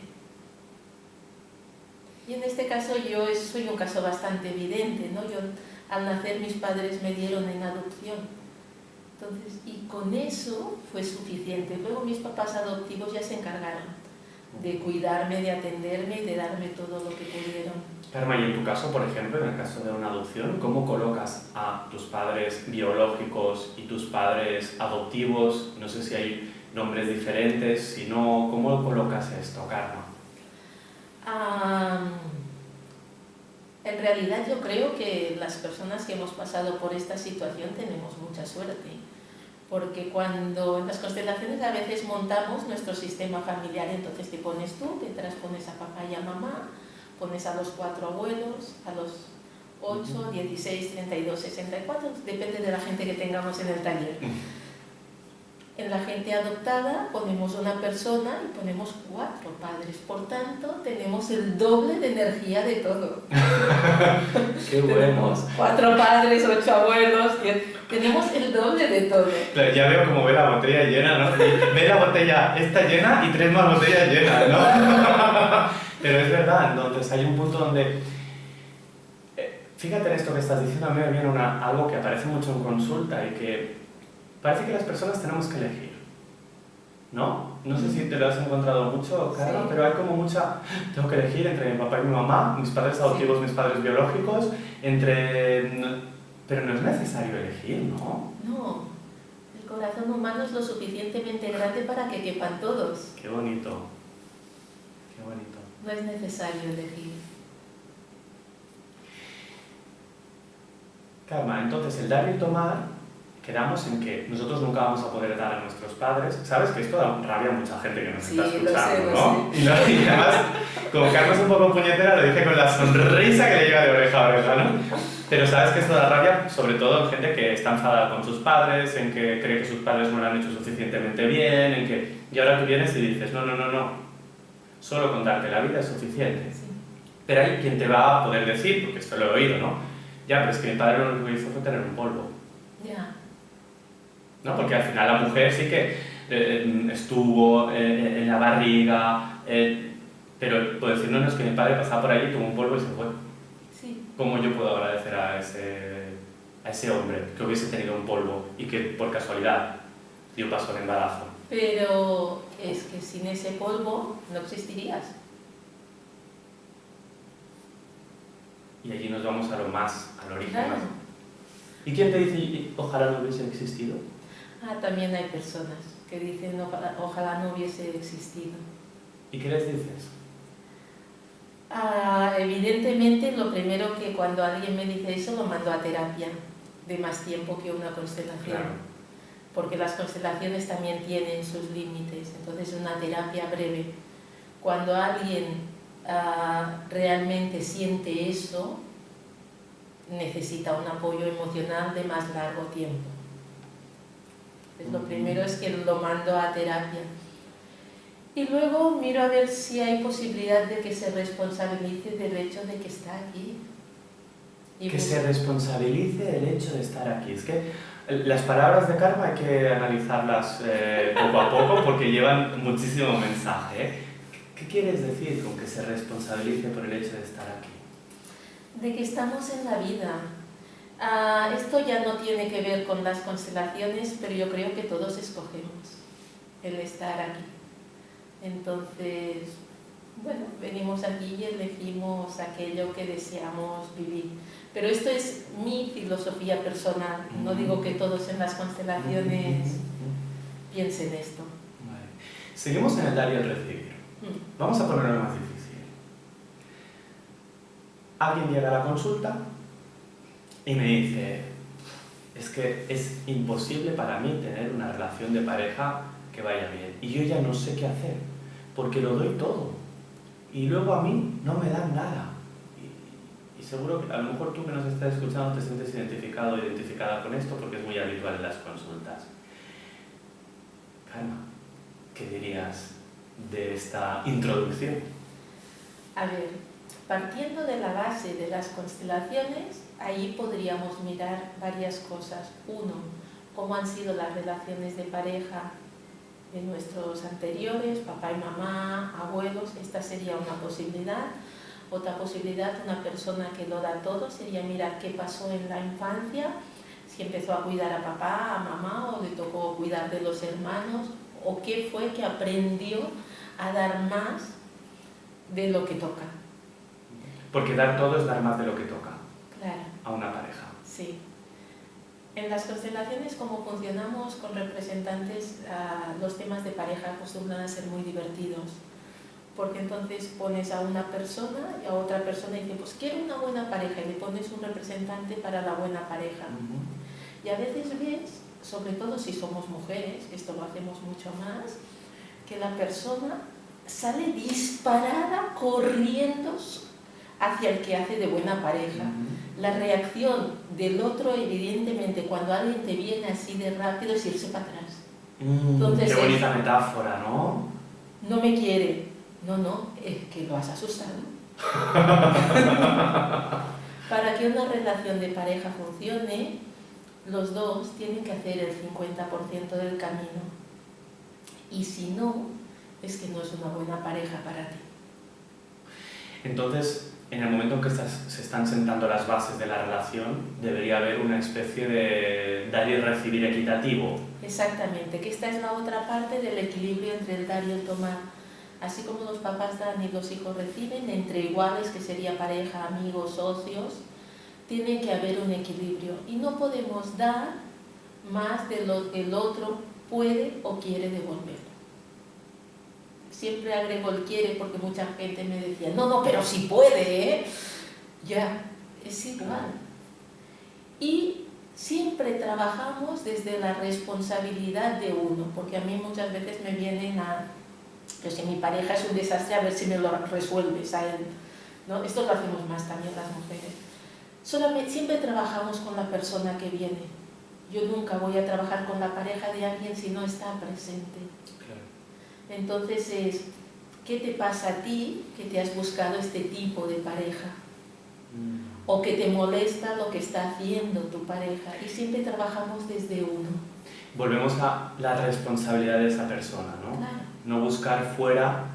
Y en este caso yo soy un caso bastante evidente, ¿no? Yo, al nacer mis padres me dieron en adopción. Entonces, y con eso fue suficiente. Luego mis papás adoptivos ya se encargaron de cuidarme, de atenderme y de darme todo lo que pudieron. Karma, y en tu caso, por ejemplo, en el caso de una adopción, ¿cómo colocas a tus padres biológicos y tus padres adoptivos? No sé si hay nombres diferentes, si no, ¿cómo colocas esto, Karma? En realidad yo creo que las personas que hemos pasado por esta situación tenemos mucha suerte, porque cuando en las constelaciones a veces montamos nuestro sistema familiar, entonces te pones tú, te transpones a papá y a mamá, pones a los 4 abuelos, a los 8, 16, 32, 64, depende de la gente que tengamos en el taller. En la gente adoptada ponemos una persona y ponemos 4 padres, por tanto tenemos el doble de energía de todo. ¡Qué bueno! 4 padres, 8 abuelos, 10, tenemos el doble de todo. Claro, ya veo cómo ve la botella llena, ¿no? Ve la botella esta llena y 3 más botellas llenas, ¿no? Pero es verdad, entonces hay un punto donde... Fíjate en esto que estás diciendo, a mí me viene algo que aparece mucho en consulta y que... Parece que las personas tenemos que elegir, ¿no? No sé si te lo has encontrado mucho, Carla, sí. Pero hay como mucha... Tengo que elegir entre mi papá y mi mamá, mis padres adoptivos, sí. Mis padres biológicos, pero no es necesario elegir, ¿no? No, el corazón humano es lo suficientemente grande para que quepan todos. Qué bonito, qué bonito. No es necesario elegir. Karma, entonces el dar y tomar... Quedamos en que nosotros nunca vamos a poder dar a nuestros padres. Sabes que esto da rabia a mucha gente que nos está escuchando, ¿no? Y además, como Carlos es un poco puñetera, lo dije con la sonrisa que le llega de oreja a oreja, ¿no? Pero sabes que esto da rabia, sobre todo en gente que está enfadada con sus padres, en que cree que sus padres no lo han hecho suficientemente bien, en que... Y ahora tú vienes y dices, no, no, no, no. Solo contarte la vida es suficiente. Sí. Pero hay quien te va a poder decir, porque esto lo he oído, ¿no? Ya, pero es que mi padre lo único que hizo fue tener un polvo. Ya. ¿No? Porque al final la mujer sí que estuvo en la barriga, pero puede decir, no, no, es que mi padre pasaba por allí, tuvo un polvo y se fue. Sí. ¿Cómo yo puedo agradecer a ese hombre que hubiese tenido un polvo y que por casualidad dio paso al embarazo? Pero es que sin ese polvo no existirías. Y allí nos vamos a lo más, al origen. Claro. Más. ¿Y quién te dice, ojalá no hubiese existido? También hay personas que dicen ojalá no hubiese existido. ¿Y qué les dices? Evidentemente lo primero que cuando alguien me dice eso lo mando a terapia de más tiempo que una constelación. Claro. Porque las constelaciones también tienen sus límites, entonces una terapia breve. Cuando alguien realmente siente eso, necesita un apoyo emocional de más largo tiempo. Entonces, lo primero es que lo mando a terapia. Y luego miro a ver si hay posibilidad de que se responsabilice del hecho de que está aquí. Que se responsabilice del hecho de estar aquí. Es que las palabras de Karma hay que analizarlas poco a poco porque llevan muchísimo mensaje, ¿eh? ¿Qué quieres decir con que se responsabilice por el hecho de estar aquí? De que estamos en la vida. Esto ya no tiene que ver con las constelaciones, pero yo creo que todos escogemos el estar aquí. Entonces, bueno, venimos aquí y elegimos aquello que deseamos vivir. Pero esto es mi filosofía personal. No digo que todos en las constelaciones piensen esto. Vale. Seguimos en el dar y el recibir. Vamos a ponerlo más difícil. Alguien llega a la consulta y me dice, es que es imposible para mí tener una relación de pareja que vaya bien. Y yo ya no sé qué hacer, porque lo doy todo. Y luego a mí no me dan nada. Y seguro que a lo mejor tú que nos estás escuchando te sientes identificado o identificada con esto porque es muy habitual en las consultas. Karma, ¿qué dirías de esta introducción? A ver, partiendo de la base de las constelaciones, ahí podríamos mirar varias cosas. Uno, cómo han sido las relaciones de pareja de nuestros anteriores, papá y mamá, abuelos. Esta sería una posibilidad. Otra posibilidad, una persona que lo da todo, sería mirar qué pasó en la infancia, si empezó a cuidar a papá, a mamá, o le tocó cuidar de los hermanos, o qué fue que aprendió a dar más de lo que toca. Porque dar todo es dar más de lo que toca. Claro. A una pareja. Sí. En las constelaciones, como funcionamos con representantes, los temas de pareja acostumbran a ser muy divertidos. Porque entonces pones a una persona y a otra persona y dices, pues quiero una buena pareja, y le pones un representante para la buena pareja. Y a veces ves, sobre todo si somos mujeres, que esto lo hacemos mucho más, que la persona sale disparada corriendo hacia el que hace de buena pareja. La reacción del otro, evidentemente, cuando alguien te viene así de rápido, es irse para atrás. Entonces, qué bonita metáfora, ¿no? No me quiere. No, es que lo has asustado. Para que una relación de pareja funcione, los dos tienen que hacer el 50% del camino. Y si no, es que no es una buena pareja para ti. Entonces, en el momento en que se están sentando las bases de la relación, debería haber una especie de dar y recibir equitativo. Exactamente, que esta es la otra parte del equilibrio entre el dar y el tomar. Así como los papás dan y los hijos reciben, entre iguales, que sería pareja, amigos, socios, tiene que haber un equilibrio. Y no podemos dar más de lo que el otro puede o quiere devolver. Siempre agrego el quiere porque mucha gente me decía, no, pero si puede, ¿eh? Ya, es igual. Y siempre trabajamos desde la responsabilidad de uno, porque a mí muchas veces me vienen a... Pero si mi pareja es un desastre, a ver si me lo resuelves a él, ¿no? Esto lo hacemos más también las mujeres. Siempre trabajamos con la persona que viene. Yo nunca voy a trabajar con la pareja de alguien si no está presente. Claro. Entonces ¿qué te pasa a ti que te has buscado este tipo de pareja? O que te molesta lo que está haciendo tu pareja. Y siempre trabajamos desde uno. Volvemos a la responsabilidad de esa persona, ¿no? Claro. No buscar fuera,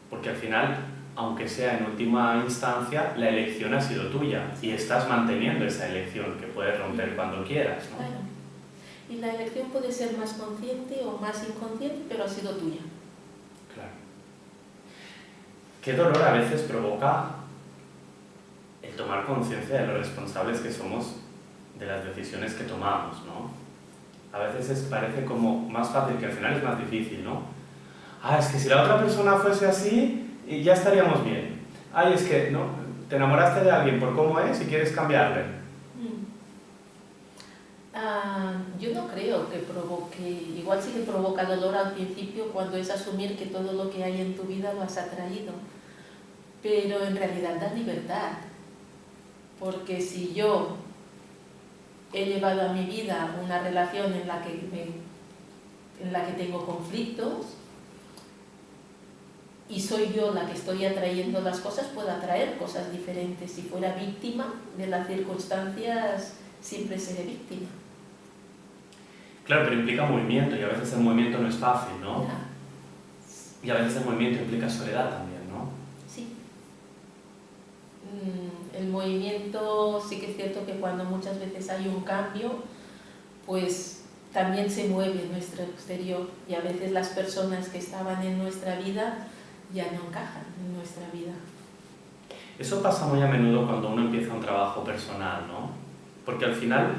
porque al final, aunque sea en última instancia, la elección ha sido tuya y estás manteniendo esa elección que puedes romper cuando quieras, ¿no? Claro. Y la elección puede ser más consciente o más inconsciente, pero ha sido tuya. Claro. Qué dolor a veces provoca el tomar conciencia de lo responsables que somos de las decisiones que tomamos, ¿no? A veces parece como más fácil, que al final es más difícil, ¿no? Es que si la otra persona fuese así, ya estaríamos bien. Es que no, te enamoraste de alguien por cómo es y quieres cambiarle. Yo no creo que provoque, igual sí que provoca dolor al principio cuando es asumir que todo lo que hay en tu vida lo has atraído, pero en realidad da libertad, porque si yo he llevado a mi vida una relación en la que tengo conflictos y soy yo la que estoy atrayendo las cosas, puedo atraer cosas diferentes. Si fuera víctima de las circunstancias, siempre seré víctima. Claro, pero implica movimiento y a veces el movimiento no es fácil, ¿no? Ya. Y a veces el movimiento implica soledad también, ¿no? Sí. El movimiento, sí que es cierto que cuando muchas veces hay un cambio, pues también se mueve nuestro exterior y a veces las personas que estaban en nuestra vida ya no encajan en nuestra vida. Eso pasa muy a menudo cuando uno empieza un trabajo personal, ¿no? Porque al final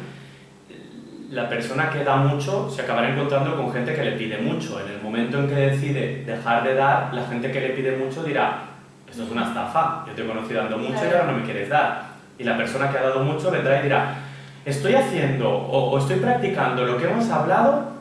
la persona que da mucho se acabará encontrando con gente que le pide mucho. En el momento en que decide dejar de dar, la gente que le pide mucho dirá, esto es una estafa, yo te he conocido dando mucho y ahora no me quieres dar. Y la persona que ha dado mucho vendrá y dirá, estoy haciendo o estoy practicando lo que hemos hablado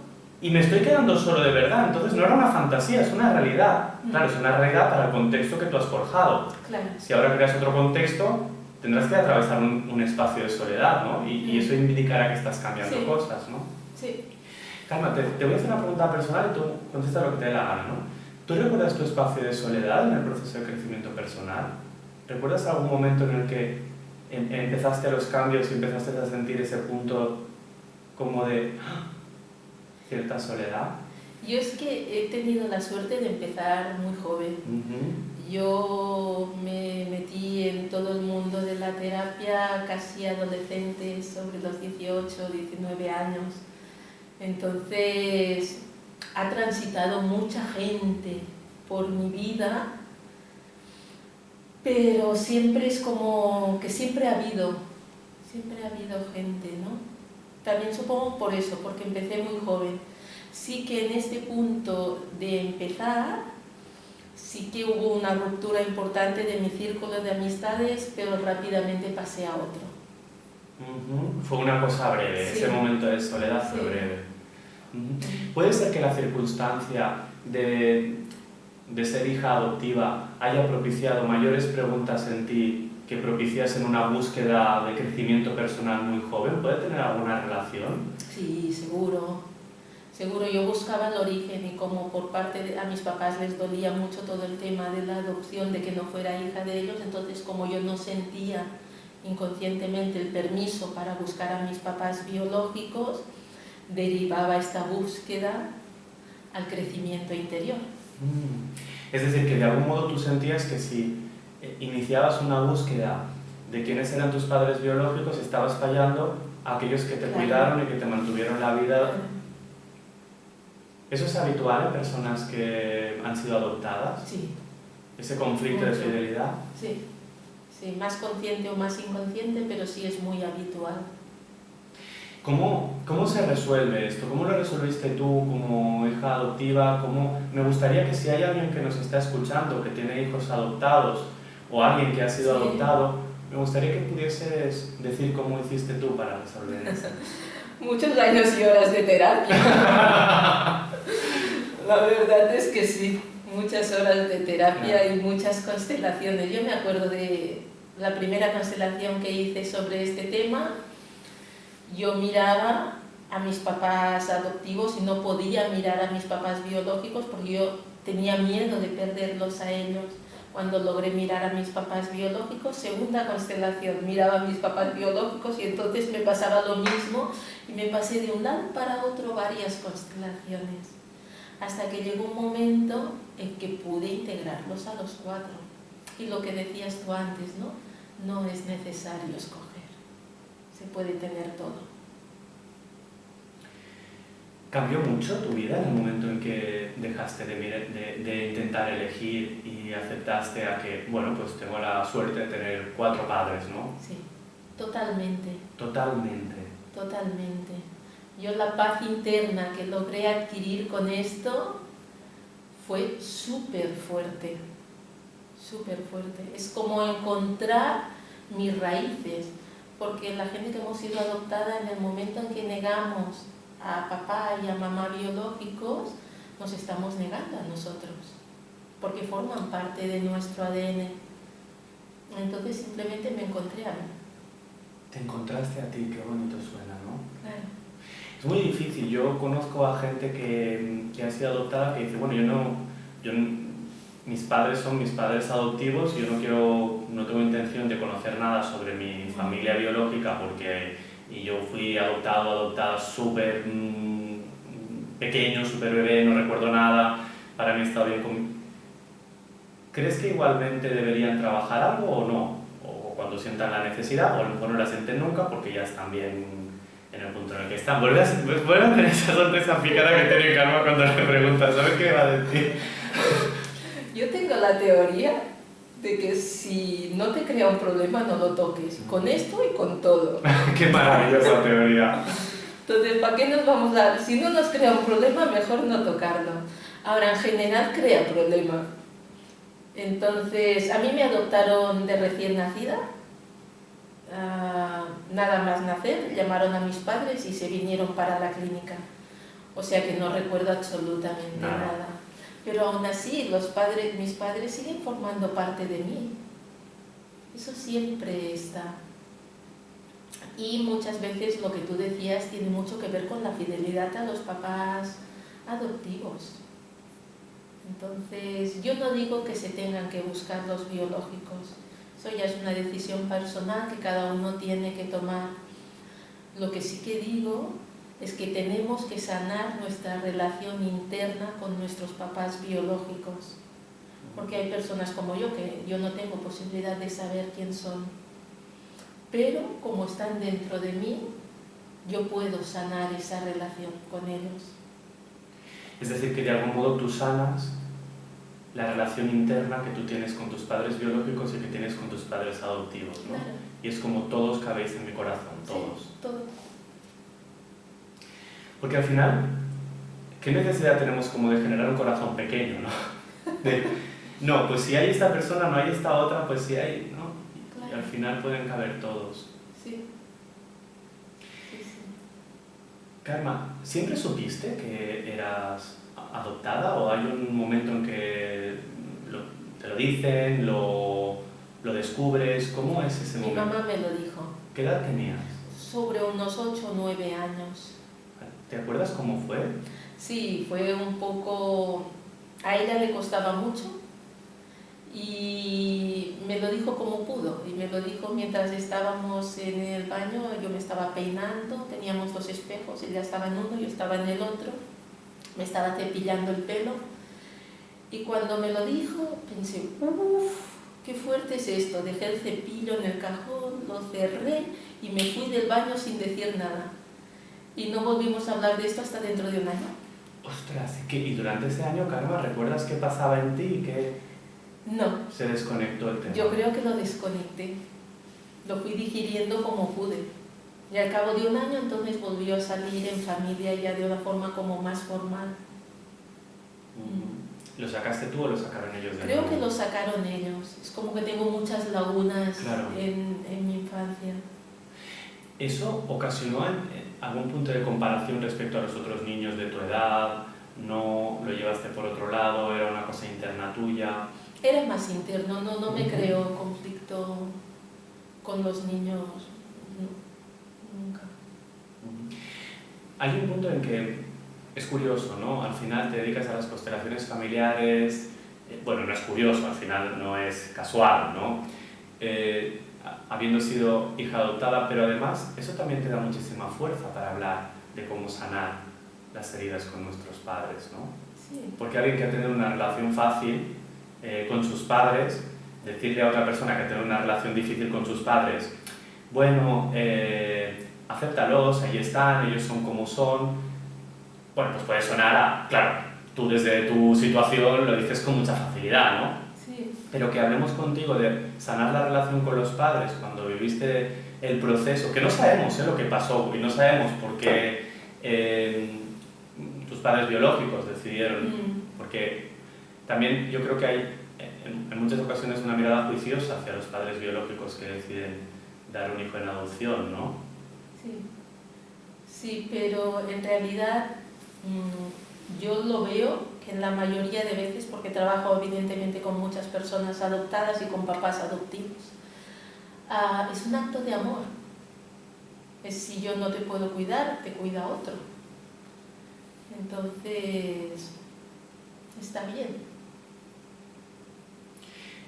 y me estoy quedando solo de verdad. Entonces no era una fantasía, es una realidad. Claro, es una realidad para el contexto que tú has forjado. Claro. Si ahora creas otro contexto, tendrás que atravesar un espacio de soledad, ¿no? Y eso indicará que estás cambiando cosas, ¿no? Sí. Carmen, te voy a hacer una pregunta personal y tú contesta lo que te dé la gana, ¿no? ¿Tú recuerdas tu espacio de soledad en el proceso de crecimiento personal? ¿Recuerdas algún momento en el que empezaste los cambios y empezaste a sentir ese punto como de cierta soledad? Yo es que he tenido la suerte de empezar muy joven. Yo me metí en todo el mundo de la terapia casi adolescente, sobre los 18, 19 años. Entonces, ha transitado mucha gente por mi vida, pero siempre es como que siempre ha habido gente, ¿no? También supongo por eso, porque empecé muy joven. Sí que en este punto de empezar, sí que hubo una ruptura importante de mi círculo de amistades, pero rápidamente pasé a otro. Fue una cosa breve, Sí. Ese momento de soledad fue breve. ¿Puede ser que la circunstancia de ser hija adoptiva haya propiciado mayores preguntas en ti que propiciasen una búsqueda de crecimiento personal muy joven? ¿Puede tener alguna relación? Sí, seguro. Seguro, yo buscaba el origen y como por parte de a mis papás les dolía mucho todo el tema de la adopción, de que no fuera hija de ellos, entonces como yo no sentía inconscientemente el permiso para buscar a mis papás biológicos, derivaba esta búsqueda al crecimiento interior. Es decir, que de algún modo tú sentías que si iniciabas una búsqueda de quiénes eran tus padres biológicos, estabas fallando a aquellos que te cuidaron y que te mantuvieron la vida. ¿Eso es habitual en personas que han sido adoptadas? Sí. ¿Ese conflicto de fidelidad? Sí. Sí, más consciente o más inconsciente, pero sí es muy habitual. ¿Cómo se resuelve esto? ¿Cómo lo resolviste tú como hija adoptiva? Me gustaría que si hay alguien que nos está escuchando, que tiene hijos adoptados, o alguien que ha sido adoptado, me gustaría que pudieses decir cómo hiciste tú para resolver eso. Muchos años y horas de terapia. La verdad es que sí, muchas horas de terapia y muchas constelaciones. Yo me acuerdo de la primera constelación que hice sobre este tema. Yo miraba a mis papás adoptivos y no podía mirar a mis papás biológicos porque yo tenía miedo de perderlos a ellos. Cuando logré mirar a mis papás biológicos, segunda constelación, miraba a mis papás biológicos y entonces me pasaba lo mismo y me pasé de un lado para otro varias constelaciones, hasta que llegó un momento en que pude integrarlos a los cuatro. Y lo que decías tú antes, ¿no? No es necesario escoger, se puede tener todo. ¿Cambió mucho tu vida en el momento en que dejaste de intentar elegir y aceptaste a que, bueno, pues tengo la suerte de tener 4 padres, ¿no? Sí, totalmente. Totalmente. Totalmente. Yo la paz interna que logré adquirir con esto fue súper fuerte, súper fuerte. Es como encontrar mis raíces, porque la gente que hemos sido adoptada, en el momento en que negamos a papá y a mamá biológicos, nos estamos negando a nosotros, porque forman parte de nuestro ADN. Entonces simplemente me encontré a mí. Te encontraste a ti, qué bonito suena, ¿no? Claro. Es muy difícil. Yo conozco a gente que ha sido adoptada que dice, bueno, mis padres son mis padres adoptivos, yo no tengo intención de conocer nada sobre mi familia biológica porque yo fui adoptada súper pequeño, súper bebé, no recuerdo nada, para mí está bien conmigo. ¿Crees que igualmente deberían trabajar algo o no? O cuando sientan la necesidad, o a lo mejor no la sienten nunca porque ya están bien en el punto en el que están. Vuelve a tener esa sonrisa picada que tiene Karma cuando le preguntas, ¿sabes qué va a decir? Yo tengo la teoría de que si no te crea un problema, no lo toques. Con esto y con todo. Qué maravillosa teoría. Entonces, ¿para qué nos vamos a...? Si no nos crea un problema, mejor no tocarlo. Ahora, en general, crea problema. Entonces, a mí me adoptaron de recién nacida. Nada más nacer, llamaron a mis padres y se vinieron para la clínica. O sea que no recuerdo absolutamente nada. Pero aún así, mis padres siguen formando parte de mí. Eso siempre está. Y muchas veces lo que tú decías tiene mucho que ver con la fidelidad a los papás adoptivos. Entonces, yo no digo que se tengan que buscar los biológicos. Eso ya es una decisión personal que cada uno tiene que tomar. Lo que sí que digo es que tenemos que sanar nuestra relación interna con nuestros papás biológicos. Porque hay personas como yo que yo no tengo posibilidad de saber quién son. Pero como están dentro de mí, yo puedo sanar esa relación con ellos. Es decir, que de algún modo tú sanas la relación interna que tú tienes con tus padres biológicos y que tienes con tus padres adoptivos, ¿no? Claro. Y es como todos cabéis en mi corazón, todos. Sí, todos. Porque al final, ¿qué necesidad tenemos como de generar un corazón pequeño, ¿no? No, pues si hay esta persona, no hay esta otra, pues si hay, ¿no? Claro. Y al final pueden caber todos. Sí. Karma, ¿siempre supiste que eras adoptada o hay un momento en que te lo dicen, lo descubres? ¿Cómo es ese momento? Mi mamá me lo dijo. ¿Qué edad tenías? Sobre unos 8 o 9 años. ¿Te acuerdas cómo fue? Sí, fue un poco... A ella le costaba mucho y me lo dijo como pudo. Y me lo dijo mientras estábamos en el baño, yo me estaba peinando, teníamos 2 espejos, ella estaba en uno, yo estaba en el otro, me estaba cepillando el pelo. Y cuando me lo dijo, pensé, uff, qué fuerte es esto. Dejé el cepillo en el cajón, lo cerré y me fui del baño sin decir nada. Y no volvimos a hablar de esto hasta dentro de un año. Ostras, y durante ese año, Karma, ¿recuerdas qué pasaba en ti y qué No. se desconectó el tema? Yo creo que lo desconecté. Lo fui digiriendo como pude. Y al cabo de un año entonces volvió a salir en familia ya de una forma como más formal. ¿Lo sacaste tú o lo sacaron ellos de Creo nuevo? que lo sacaron ellos. Es como que tengo muchas lagunas Claro. en mi infancia. ¿Eso ocasionó algún punto de comparación respecto a los otros niños de tu edad? ¿No lo llevaste por otro lado? ¿Era una cosa interna tuya? Era más interno, no me creó conflicto con los niños, no, nunca. Hay un punto en que es curioso, ¿no? Al final te dedicas a las constelaciones familiares, bueno, no es curioso, al final no es casual, ¿no? Habiendo sido hija adoptada, pero además eso también te da muchísima fuerza para hablar de cómo sanar las heridas con nuestros padres, ¿no? Sí. Porque alguien que ha tenido una relación fácil con sus padres, decirle a otra persona que tiene una relación difícil con sus padres, bueno, acéptalos, ahí están, ellos son como son, bueno, pues puede sonar a, claro, tú desde tu situación lo dices con mucha facilidad, ¿no? Sí. Pero que hablemos contigo de sanar la relación con los padres cuando viviste el proceso, que no sabemos lo que pasó y no sabemos por qué tus padres biológicos decidieron, porque también yo creo que hay en muchas ocasiones una mirada juiciosa hacia los padres biológicos que deciden dar un hijo en adopción, ¿no? Sí, sí, pero en realidad yo lo veo que en la mayoría de veces, porque trabajo evidentemente con muchas personas adoptadas y con papás adoptivos, es un acto de amor. Es si yo no te puedo cuidar, te cuida otro. Entonces, está bien.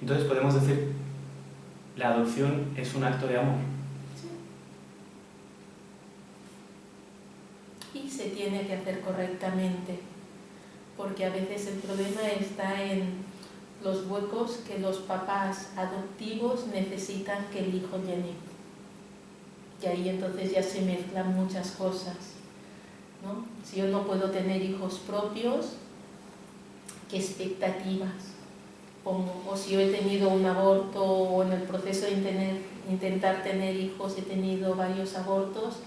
Entonces podemos decir, la adopción es un acto de amor. Sí. Y se tiene que hacer correctamente, porque a veces el problema está en los huecos que los papás adoptivos necesitan que el hijo llene. Y ahí entonces ya se mezclan muchas cosas, ¿no? Si yo no puedo tener hijos propios, ¿qué expectativas pongo? O si yo he tenido un aborto o en el proceso de intentar tener hijos he tenido varios abortos,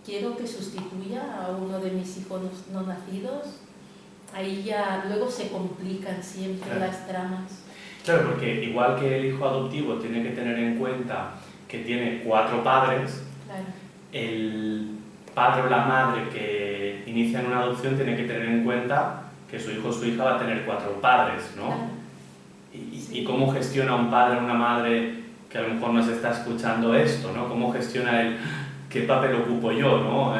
quiero que sustituya a uno de mis hijos no nacidos, ahí ya luego se complican siempre Claro. las tramas. Claro, porque igual que el hijo adoptivo tiene que tener en cuenta que tiene 4 padres, Claro, el padre o la madre que inician una adopción tiene que tener en cuenta que su hijo o su hija va a tener 4 padres, ¿no? claro. Y Sí. cómo gestiona un padre o una madre que a lo mejor nos está escuchando esto, ¿no? ¿Cómo gestiona el qué papel ocupo yo, ¿no?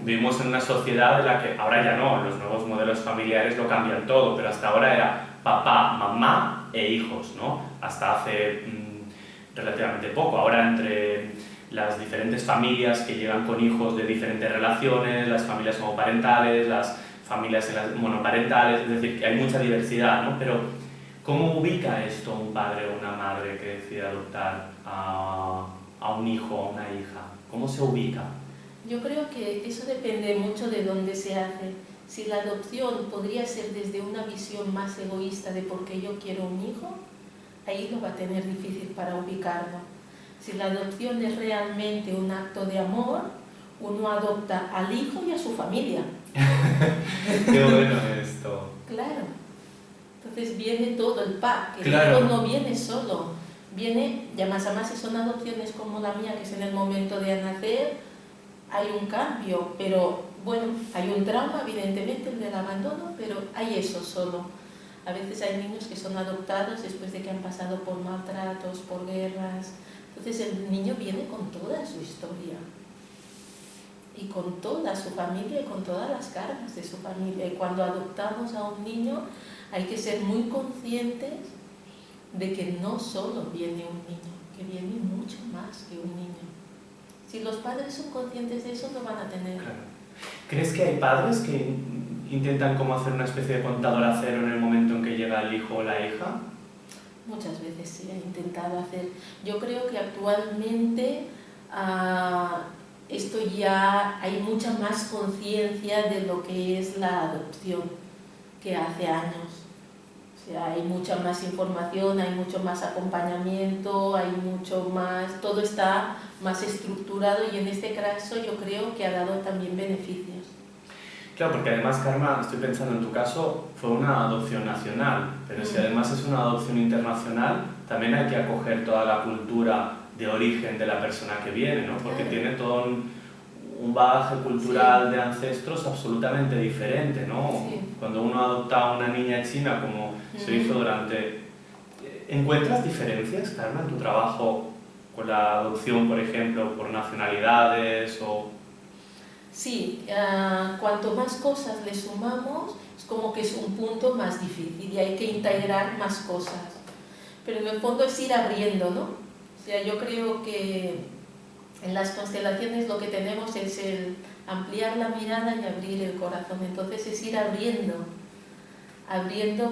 Vivimos en una sociedad en la que ahora ya no, los nuevos modelos familiares lo cambian todo, pero hasta ahora era papá, mamá e hijos, ¿no? Hasta hace relativamente poco. Ahora entre las diferentes familias que llegan con hijos de diferentes relaciones, las familias homoparentales, las familias monoparentales, es decir, que hay mucha diversidad, ¿no? Pero ¿cómo ubica esto un padre o una madre que decide adoptar a un hijo o a una hija? ¿Cómo se ubica? Yo creo que eso depende mucho de dónde se hace. Si la adopción podría ser desde una visión más egoísta de por qué yo quiero un hijo, ahí lo va a tener difícil para ubicarlo. Si la adopción es realmente un acto de amor, uno adopta al hijo y a su familia. Qué bueno esto. Claro. Entonces viene todo el pack. El Claro. hijo no viene solo. Viene, y además si son adopciones como la mía, que es en el momento de nacer, hay un cambio, pero bueno, hay un trauma, evidentemente, el del abandono, pero hay eso solo. A veces hay niños que son adoptados después de que han pasado por maltratos, por guerras. Entonces el niño viene con toda su historia y con toda su familia y con todas las cargas de su familia. Y cuando adoptamos a un niño hay que ser muy conscientes de que no solo viene un niño, que viene mucho más que un niño. Si los padres son conscientes de eso, lo van a tener. Claro. ¿Crees que hay padres que intentan como hacer una especie de contador cero en el momento en que llega el hijo o la hija? Muchas veces sí, he intentado hacer. Yo creo que actualmente esto ya hay mucha más conciencia de lo que es la adopción que hace años. O sea, hay mucha más información, hay mucho más acompañamiento, hay mucho más, todo está más estructurado y en este caso yo creo que ha dado también beneficios. Claro, porque además, Karma, estoy pensando en tu caso, fue una adopción nacional, pero si además es una adopción internacional, también hay que acoger toda la cultura de origen de la persona que viene, ¿no? Porque tiene todo un bagaje cultural de ancestros absolutamente diferente, ¿no? Sí. Cuando uno adopta a una niña china, como se hizo durante... ¿Encuentras diferencias, Karma, en tu trabajo con la adopción, por ejemplo, por nacionalidades o...? Sí, cuanto más cosas le sumamos, es como que es un punto más difícil y hay que integrar más cosas. Pero en el fondo es ir abriendo, ¿no? O sea, yo creo que en las constelaciones lo que tenemos es el ampliar la mirada y abrir el corazón. Entonces es ir abriendo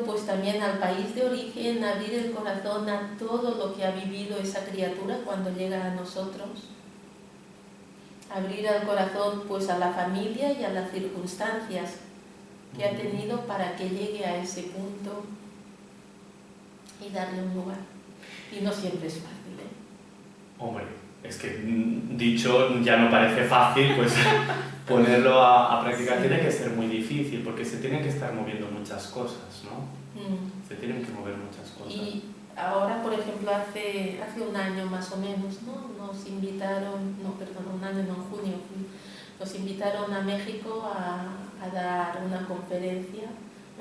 pues también al país de origen, abrir el corazón a todo lo que ha vivido esa criatura cuando llega a nosotros. Abrir el corazón pues a la familia y a las circunstancias que ha tenido para que llegue a ese punto y darle un lugar. Y no siempre es fácil, ¿eh? Hombre, es que dicho ya no parece fácil, pues ponerlo a practicar tiene que ser muy difícil porque se tienen que estar moviendo muchas cosas, ¿no? Se tienen que mover muchas cosas. Y ahora, por ejemplo, hace un año más o menos, ¿no? Nos invitaron, un año, no, en junio, nos invitaron a México a dar una conferencia,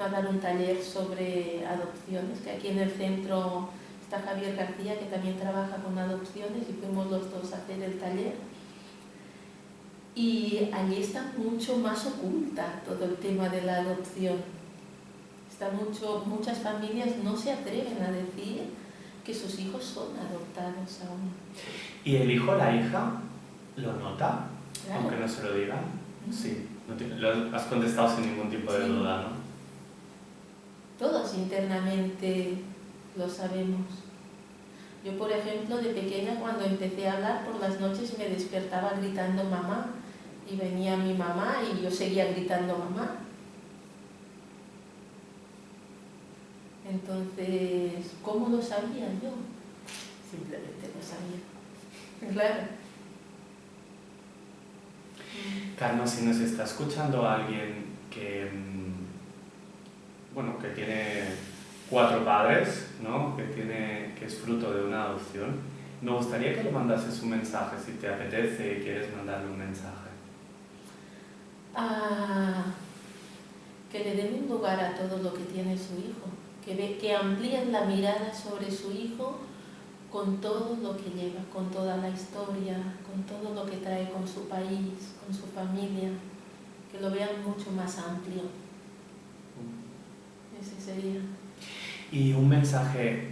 a dar un taller sobre adopciones, que aquí en el centro está Javier García, que también trabaja con adopciones, y fuimos los dos a hacer el taller. Y allí está mucho más oculta todo el tema de la adopción. Muchas familias no se atreven a decir que sus hijos son adoptados aún. ¿Y el hijo o la hija lo nota? Claro. Aunque no se lo digan. Sí, lo has contestado sin ningún tipo de duda, ¿no? Todos internamente lo sabemos. Yo, por ejemplo, de pequeña, cuando empecé a hablar por las noches, me despertaba gritando mamá, y venía mi mamá y yo seguía gritando mamá. Entonces, ¿cómo lo sabía yo? Simplemente lo sabía. Claro. Karma, si nos está escuchando alguien que, bueno, que tiene 4 padres, ¿no? que es fruto de una adopción, me gustaría que le mandases un mensaje, si te apetece y quieres mandarle un mensaje. Que le den un lugar a todo lo que tiene su hijo, que amplíen la mirada sobre su hijo con todo lo que lleva, con toda la historia, con todo lo que trae con su país, con su familia, que lo vean mucho más amplio. Ese sería. Y un mensaje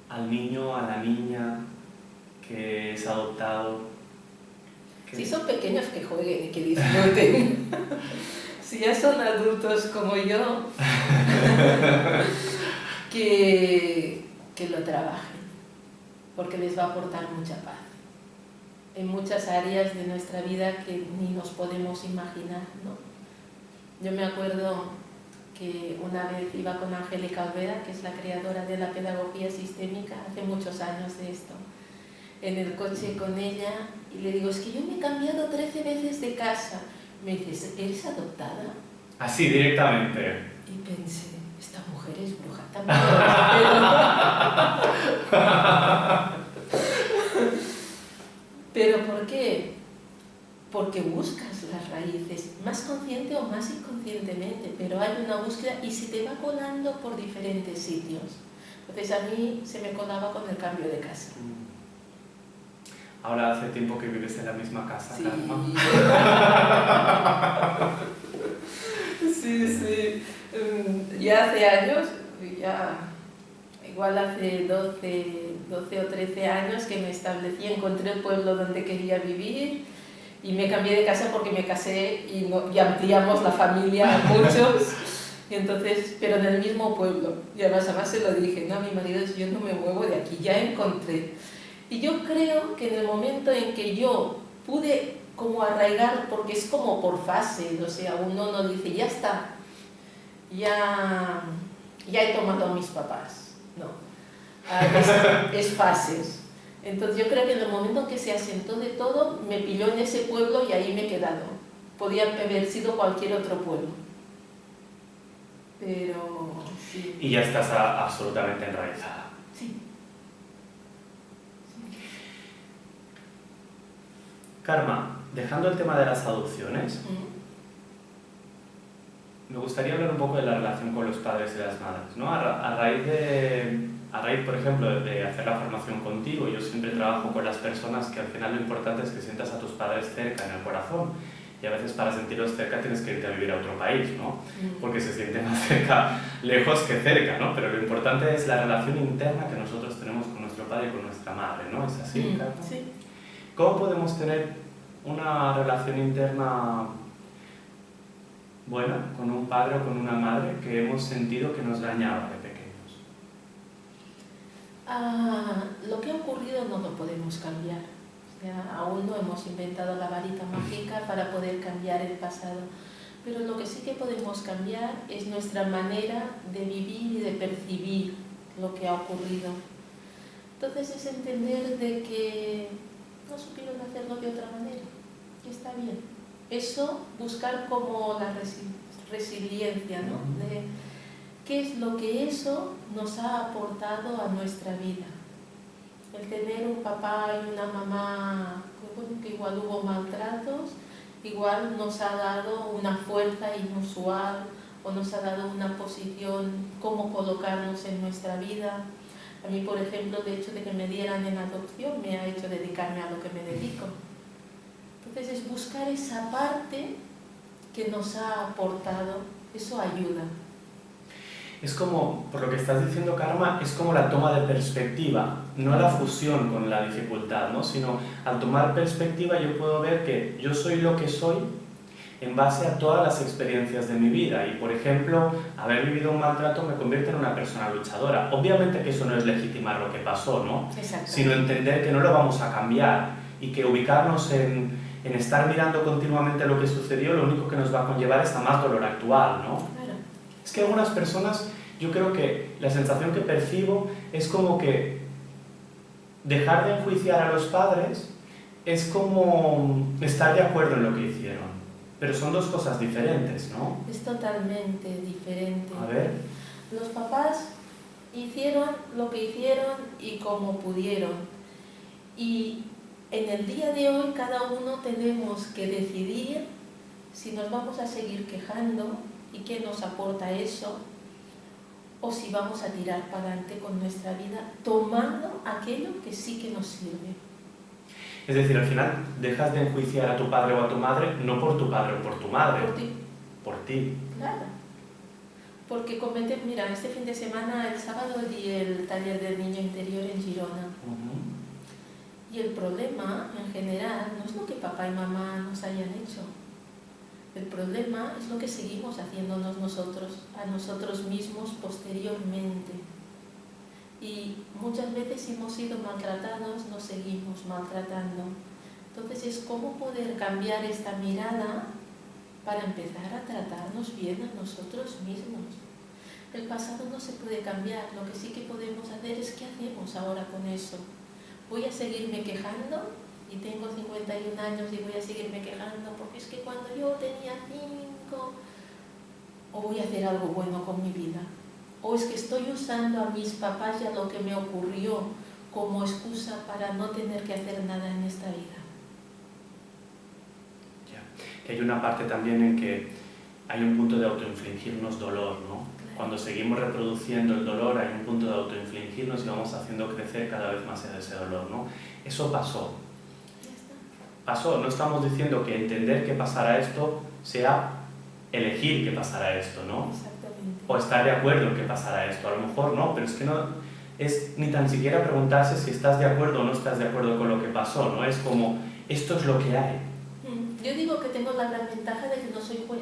al niño, a la niña que es adoptado. Si son pequeños, que jueguen y que disfruten. Si ya son adultos como yo, que lo trabajen, porque les va a aportar mucha paz en muchas áreas de nuestra vida que ni nos podemos imaginar, ¿no? Yo me acuerdo que una vez iba con Angélica Alveda, que es la creadora de la pedagogía sistémica, hace muchos años de esto, en el coche con ella, y le digo, es que yo me he cambiado 13 veces de casa. Me dice, ¿eres adoptada? Así, directamente. Y pensé, esta mujer es bruja también. ¿Pero por qué? Porque buscas las raíces, más consciente o más inconscientemente, pero hay una búsqueda y se te va colando por diferentes sitios. Entonces a mí se me colaba con el cambio de casa. Ahora hace tiempo que vives en la misma casa, sí. Karma. Sí. Ya hace años, igual hace 12 o 13 años que me establecí, encontré el pueblo donde quería vivir y me cambié de casa porque me casé y ampliamos la familia a muchos. Y entonces, pero en el mismo pueblo. Y además se lo dije, no, a mi marido, yo no me muevo de aquí, ya encontré. Y yo creo que en el momento en que yo pude como arraigar, porque es como por fases, o sea, uno no dice, ya está, ya he tomado a mis papás, no, es fases. Entonces yo creo que en el momento en que se asentó de todo, me pilló en ese pueblo y ahí me he quedado. Podía haber sido cualquier otro pueblo. Pero sí. Y ya estás absolutamente enraizada. Sí. Karma, dejando el tema de las adopciones, me gustaría hablar un poco de la relación con los padres y las madres, ¿no? A raíz, por ejemplo, de hacer la formación contigo, yo siempre trabajo con las personas que al final lo importante es que sientas a tus padres cerca en el corazón. Y a veces para sentirlos cerca tienes que irte a vivir a otro país, ¿no? Porque se siente más cerca, lejos que cerca, ¿no? Pero lo importante es la relación interna que nosotros tenemos con nuestro padre y con nuestra madre, ¿no? ¿Es así, Karma? Sí. ¿Cómo podemos tener una relación interna buena con un padre o con una madre que hemos sentido que nos dañaba de pequeños? Lo que ha ocurrido no lo podemos cambiar. O sea, aún no hemos inventado la varita mágica para poder cambiar el pasado. Pero lo que sí que podemos cambiar es nuestra manera de vivir y de percibir lo que ha ocurrido. Entonces es entender de que no supieron hacerlo de otra manera, que está bien. Eso, buscar como la resiliencia, ¿no? De qué es lo que eso nos ha aportado a nuestra vida. El tener un papá y una mamá, que igual hubo maltratos, igual nos ha dado una fuerza inusual o nos ha dado una posición, cómo colocarnos en nuestra vida. A mí, por ejemplo, el hecho de que me dieran en adopción me ha hecho dedicarme a lo que me dedico. Entonces es buscar esa parte que nos ha aportado, eso ayuda. Es como, por lo que estás diciendo, Karma, es como la toma de perspectiva, no la fusión con la dificultad, ¿no? Sino al tomar perspectiva yo puedo ver que yo soy lo que soy en base a todas las experiencias de mi vida y, por ejemplo, haber vivido un maltrato me convierte en una persona luchadora. Obviamente que eso no es legitimar lo que pasó, ¿no? Sino entender que no lo vamos a cambiar y que ubicarnos en estar mirando continuamente lo que sucedió lo único que nos va a conllevar es a más dolor actual, ¿no? Claro. Es que algunas personas, yo creo que la sensación que percibo es como que dejar de enjuiciar a los padres es como estar de acuerdo en lo que hicieron, pero son dos cosas diferentes, ¿no? Es totalmente diferente. A ver. Los papás hicieron lo que hicieron y como pudieron. Y en el día de hoy cada uno tenemos que decidir si nos vamos a seguir quejando y qué nos aporta eso, o si vamos a tirar para adelante con nuestra vida tomando aquello que sí que nos sirve. Es decir, al final dejas de enjuiciar a tu padre o a tu madre no por tu padre o por tu madre. Por ti. Por ti. Claro. Porque mira, este fin de semana, el sábado, di el taller del niño interior en Girona. Y el problema, en general, no es lo que papá y mamá nos hayan hecho. El problema es lo que seguimos haciéndonos nosotros, a nosotros mismos posteriormente. Y muchas veces hemos sido maltratados, nos seguimos maltratando. Entonces es cómo poder cambiar esta mirada para empezar a tratarnos bien a nosotros mismos. El pasado no se puede cambiar, lo que sí que podemos hacer es qué hacemos ahora con eso. ¿Voy a seguirme quejando? Y tengo 51 años y voy a seguirme quejando porque es que cuando yo tenía 5, o voy a hacer algo bueno con mi vida. O es que estoy usando a mis papás y a lo que me ocurrió como excusa para no tener que hacer nada en esta vida. Ya. Que hay una parte también en que hay un punto de autoinfligirnos dolor, ¿no? Claro. Cuando seguimos reproduciendo el dolor hay un punto de autoinfligirnos y vamos haciendo crecer cada vez más ese dolor, ¿no? Eso pasó. Pasó, no estamos diciendo que entender que pasara esto sea elegir que pasara esto, ¿no? Exactamente. O estar de acuerdo en que pasara esto, a lo mejor no, pero es que no es ni tan siquiera preguntarse si estás de acuerdo o no estás de acuerdo con lo que pasó, ¿no? Es como, esto es lo que hay. Yo digo que tengo la gran ventaja de que no soy juez.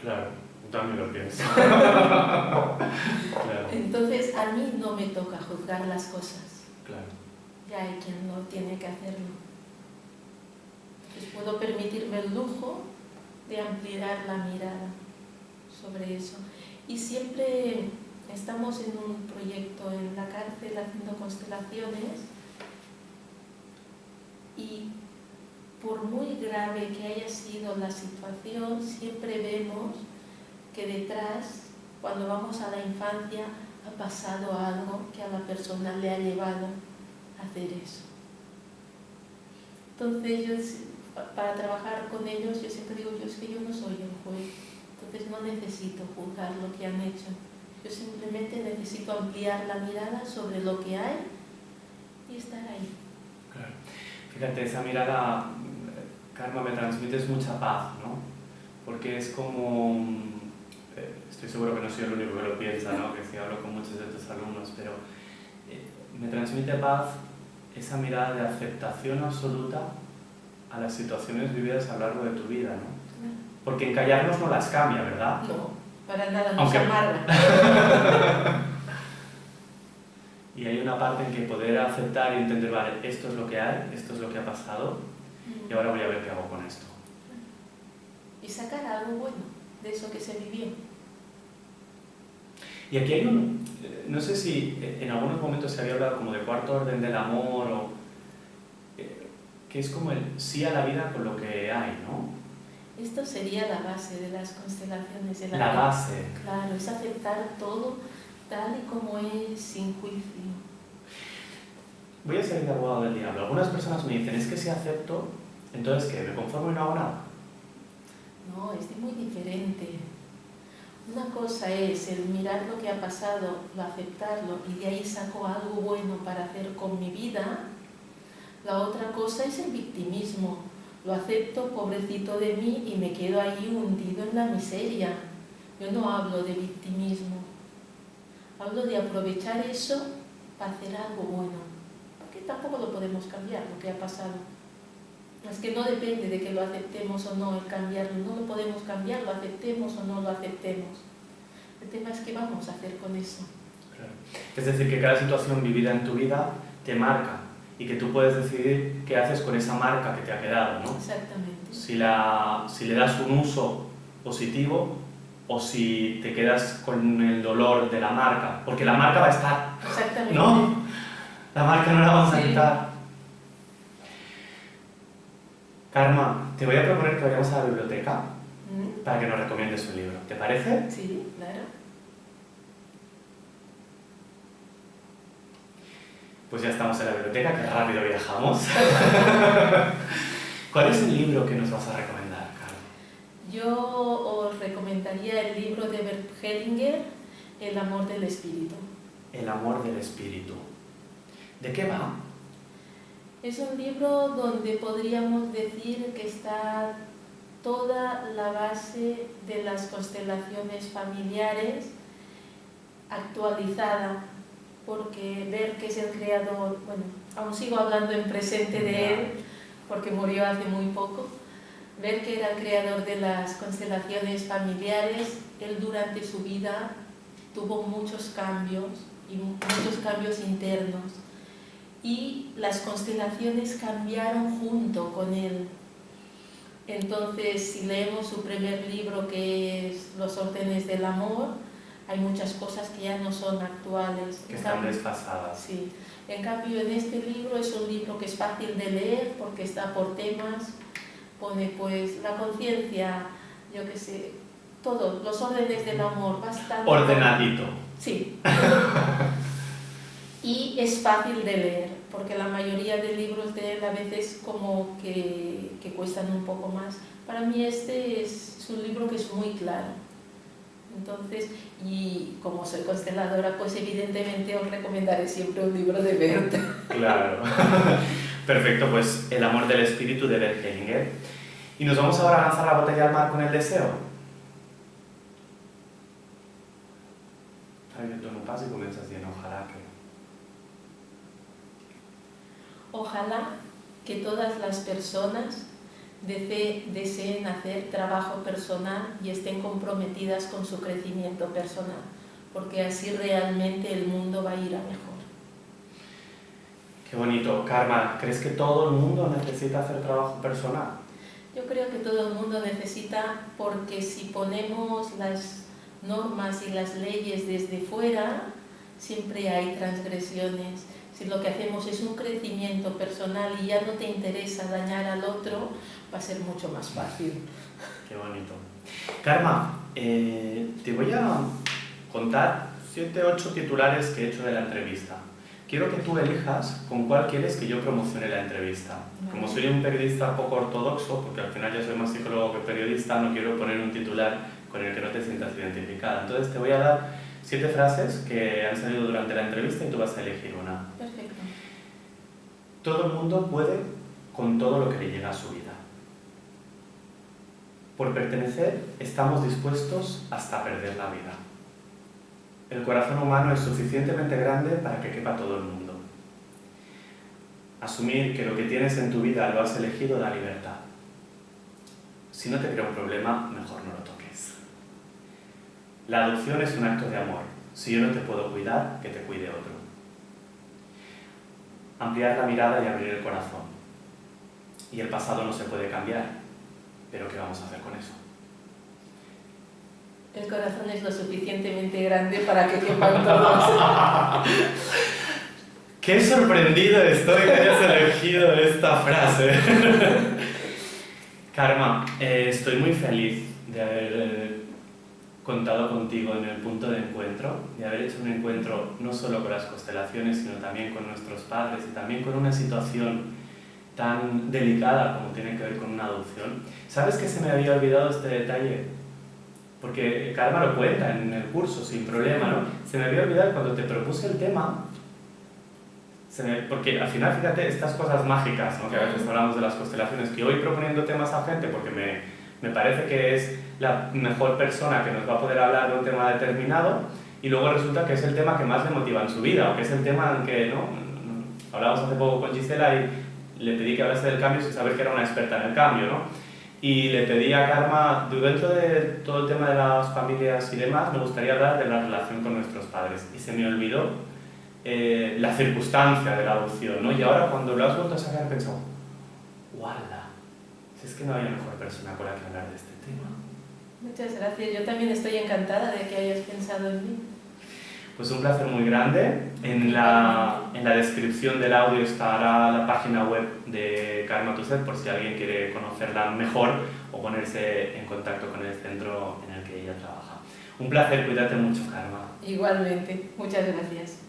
Claro, también lo pienso. Claro. Entonces a mí no me toca juzgar las cosas. Claro. Ya hay quien lo tiene que hacerlo. Puedo permitirme el lujo de ampliar la mirada sobre eso. Y siempre estamos en un proyecto en la cárcel haciendo constelaciones y por muy grave que haya sido la situación, siempre vemos que detrás, cuando vamos a la infancia, ha pasado algo que a la persona le ha llevado a hacer eso. Entonces para trabajar con ellos, yo siempre digo, es que yo no soy el juez, entonces no necesito juzgar lo que han hecho. Yo simplemente necesito ampliar la mirada sobre lo que hay y estar ahí. Claro. Fíjate, esa mirada, Karma, me transmites mucha paz, ¿no? Porque es como, estoy seguro que no soy el único que lo piensa, ¿no? Que sí hablo con muchos de tus alumnos, pero me transmite paz esa mirada de aceptación absoluta a las situaciones vividas a lo largo de tu vida, ¿no? Porque encallarnos no las cambia, ¿verdad? No, para nada, nos Aunque... amarga. Y hay una parte en que poder aceptar y entender, vale, esto es lo que hay, esto es lo que ha pasado, y ahora voy a ver qué hago con esto. Y sacar algo bueno de eso que se vivió. Y aquí hay un... No sé si en algunos momentos se había hablado como de cuarto orden del amor, o que es como el sí a la vida con lo que hay, ¿no? Esto sería la base de las constelaciones. La base. Claro, es aceptar todo tal y como es, sin juicio. Voy a ser de abogado del diablo. Algunas personas me dicen, es que si acepto, entonces ¿qué? ¿Me conformo y no hago nada? No, es muy diferente. Una cosa es el mirar lo que ha pasado, lo aceptarlo y de ahí saco algo bueno para hacer con mi vida. La otra cosa es el victimismo. Lo acepto, pobrecito de mí, y me quedo ahí hundido en la miseria. Yo no hablo de victimismo. Hablo de aprovechar eso para hacer algo bueno. Porque tampoco lo podemos cambiar, lo que ha pasado. Es que no depende de que lo aceptemos o no el cambiarlo. No lo podemos cambiar, lo aceptemos o no lo aceptemos. El tema es qué vamos a hacer con eso. Claro. Es decir, que cada situación vivida en tu vida te marca y que tú puedes decidir qué haces con esa marca que te ha quedado, ¿no? Exactamente. Si le das un uso positivo o si te quedas con el dolor de la marca, porque la marca va a estar. Exactamente. ¿No? La marca no la vamos a quitar. Karma, te voy a proponer que vayamos a la biblioteca para que nos recomiendes un libro. ¿Te parece? Sí, claro. Pues ya estamos en la biblioteca, que rápido viajamos. ¿Cuál es el libro que nos vas a recomendar, Karma? Yo os recomendaría el libro de Bert Hellinger, El amor del espíritu. El amor del espíritu. ¿De qué va? Es un libro donde podríamos decir que está toda la base de las constelaciones familiares actualizada, porque Bert, que es el creador, bueno, aún sigo hablando en presente de él, porque murió hace muy poco. Bert, que era el creador de las constelaciones familiares, él durante su vida tuvo muchos cambios y muchos cambios internos, y las constelaciones cambiaron junto con él. Entonces, si leemos su primer libro, que es Los órdenes del amor, hay muchas cosas que ya no son actuales. Que están desfasadas. Sí. En cambio, en este libro es un libro que es fácil de leer porque está por temas, pone pues la conciencia, yo qué sé, todos los órdenes del amor, bastante... Ordenadito. Sí. Y es fácil de leer, porque la mayoría de libros de él a veces como que cuestan un poco más. Para mí este es un libro que es muy claro. Entonces, y como soy consteladora, pues evidentemente os recomendaré siempre un libro de Bert. Claro. Perfecto, pues El amor del espíritu de Bert Hellinger. Y nos vamos ahora a lanzar la botella al mar con el deseo. Ay, yo tomo un paso y comienzas bien, ojalá que... Ojalá que todas las personas deseen hacer trabajo personal y estén comprometidas con su crecimiento personal, porque así realmente el mundo va a ir a mejor. Qué bonito. Karma, ¿crees que todo el mundo necesita hacer trabajo personal? Yo creo que todo el mundo necesita, porque si ponemos las normas y las leyes desde fuera, siempre hay transgresiones. Si lo que hacemos es un crecimiento personal y ya no te interesa dañar al otro, va a ser mucho más fácil. Qué bonito. Karma, te voy a contar 7 u 8 titulares que he hecho de la entrevista. Quiero que tú elijas con cuál quieres que yo promocione la entrevista. Como soy un periodista poco ortodoxo, porque al final ya soy más psicólogo que periodista, no quiero poner un titular con el que no te sientas identificada. Entonces te voy a dar 7 frases que han salido durante la entrevista y tú vas a elegir una. Perfecto. Todo el mundo puede con todo lo que le llega a su vida. Por pertenecer, estamos dispuestos hasta perder la vida. El corazón humano es suficientemente grande para que quepa todo el mundo. Asumir que lo que tienes en tu vida lo has elegido da libertad. Si no te crea un problema, mejor no lo toques. La adopción es un acto de amor. Si yo no te puedo cuidar, que te cuide otro. Ampliar la mirada y abrir el corazón. Y el pasado no se puede cambiar, pero ¿qué vamos a hacer con eso? El corazón es lo suficientemente grande para que quepan todos. ¡Qué sorprendido estoy que hayas elegido esta frase! Karma, estoy muy feliz de haber contado contigo en el punto de encuentro, de haber hecho un encuentro no solo con las constelaciones, sino también con nuestros padres y también con una situación tan delicada como tiene que ver con una adopción. ¿Sabes que se me había olvidado este detalle? Porque Karma lo cuenta en el curso sin problema, ¿no? Se me había olvidado cuando te propuse el tema, porque al final, fíjate, estas cosas mágicas, ¿no? Que a veces hablamos de las constelaciones, que hoy proponiendo temas a gente porque me parece que es la mejor persona que nos va a poder hablar de un tema determinado, y luego resulta que es el tema que más le motiva en su vida, o que es el tema en que, ¿no? Hablábamos hace poco con Gisela y le pedí que hablase del cambio sin saber que era una experta en el cambio, ¿no? Y le pedí a Karma, dentro de todo el tema de las familias y demás, me gustaría hablar de la relación con nuestros padres. Y se me olvidó la circunstancia de la adopción, ¿no? Y ahora cuando lo has vuelto a sacar he pensado, ¡guarda! Si es que no hay mejor persona con la que hablar de este tema. Muchas gracias. Yo también estoy encantada de que hayas pensado en mí. Pues un placer muy grande. En la descripción del audio estará la página web de Calma tu Sed por si alguien quiere conocerla mejor o ponerse en contacto con el centro en el que ella trabaja. Un placer, cuídate mucho, Karma. Igualmente, muchas gracias.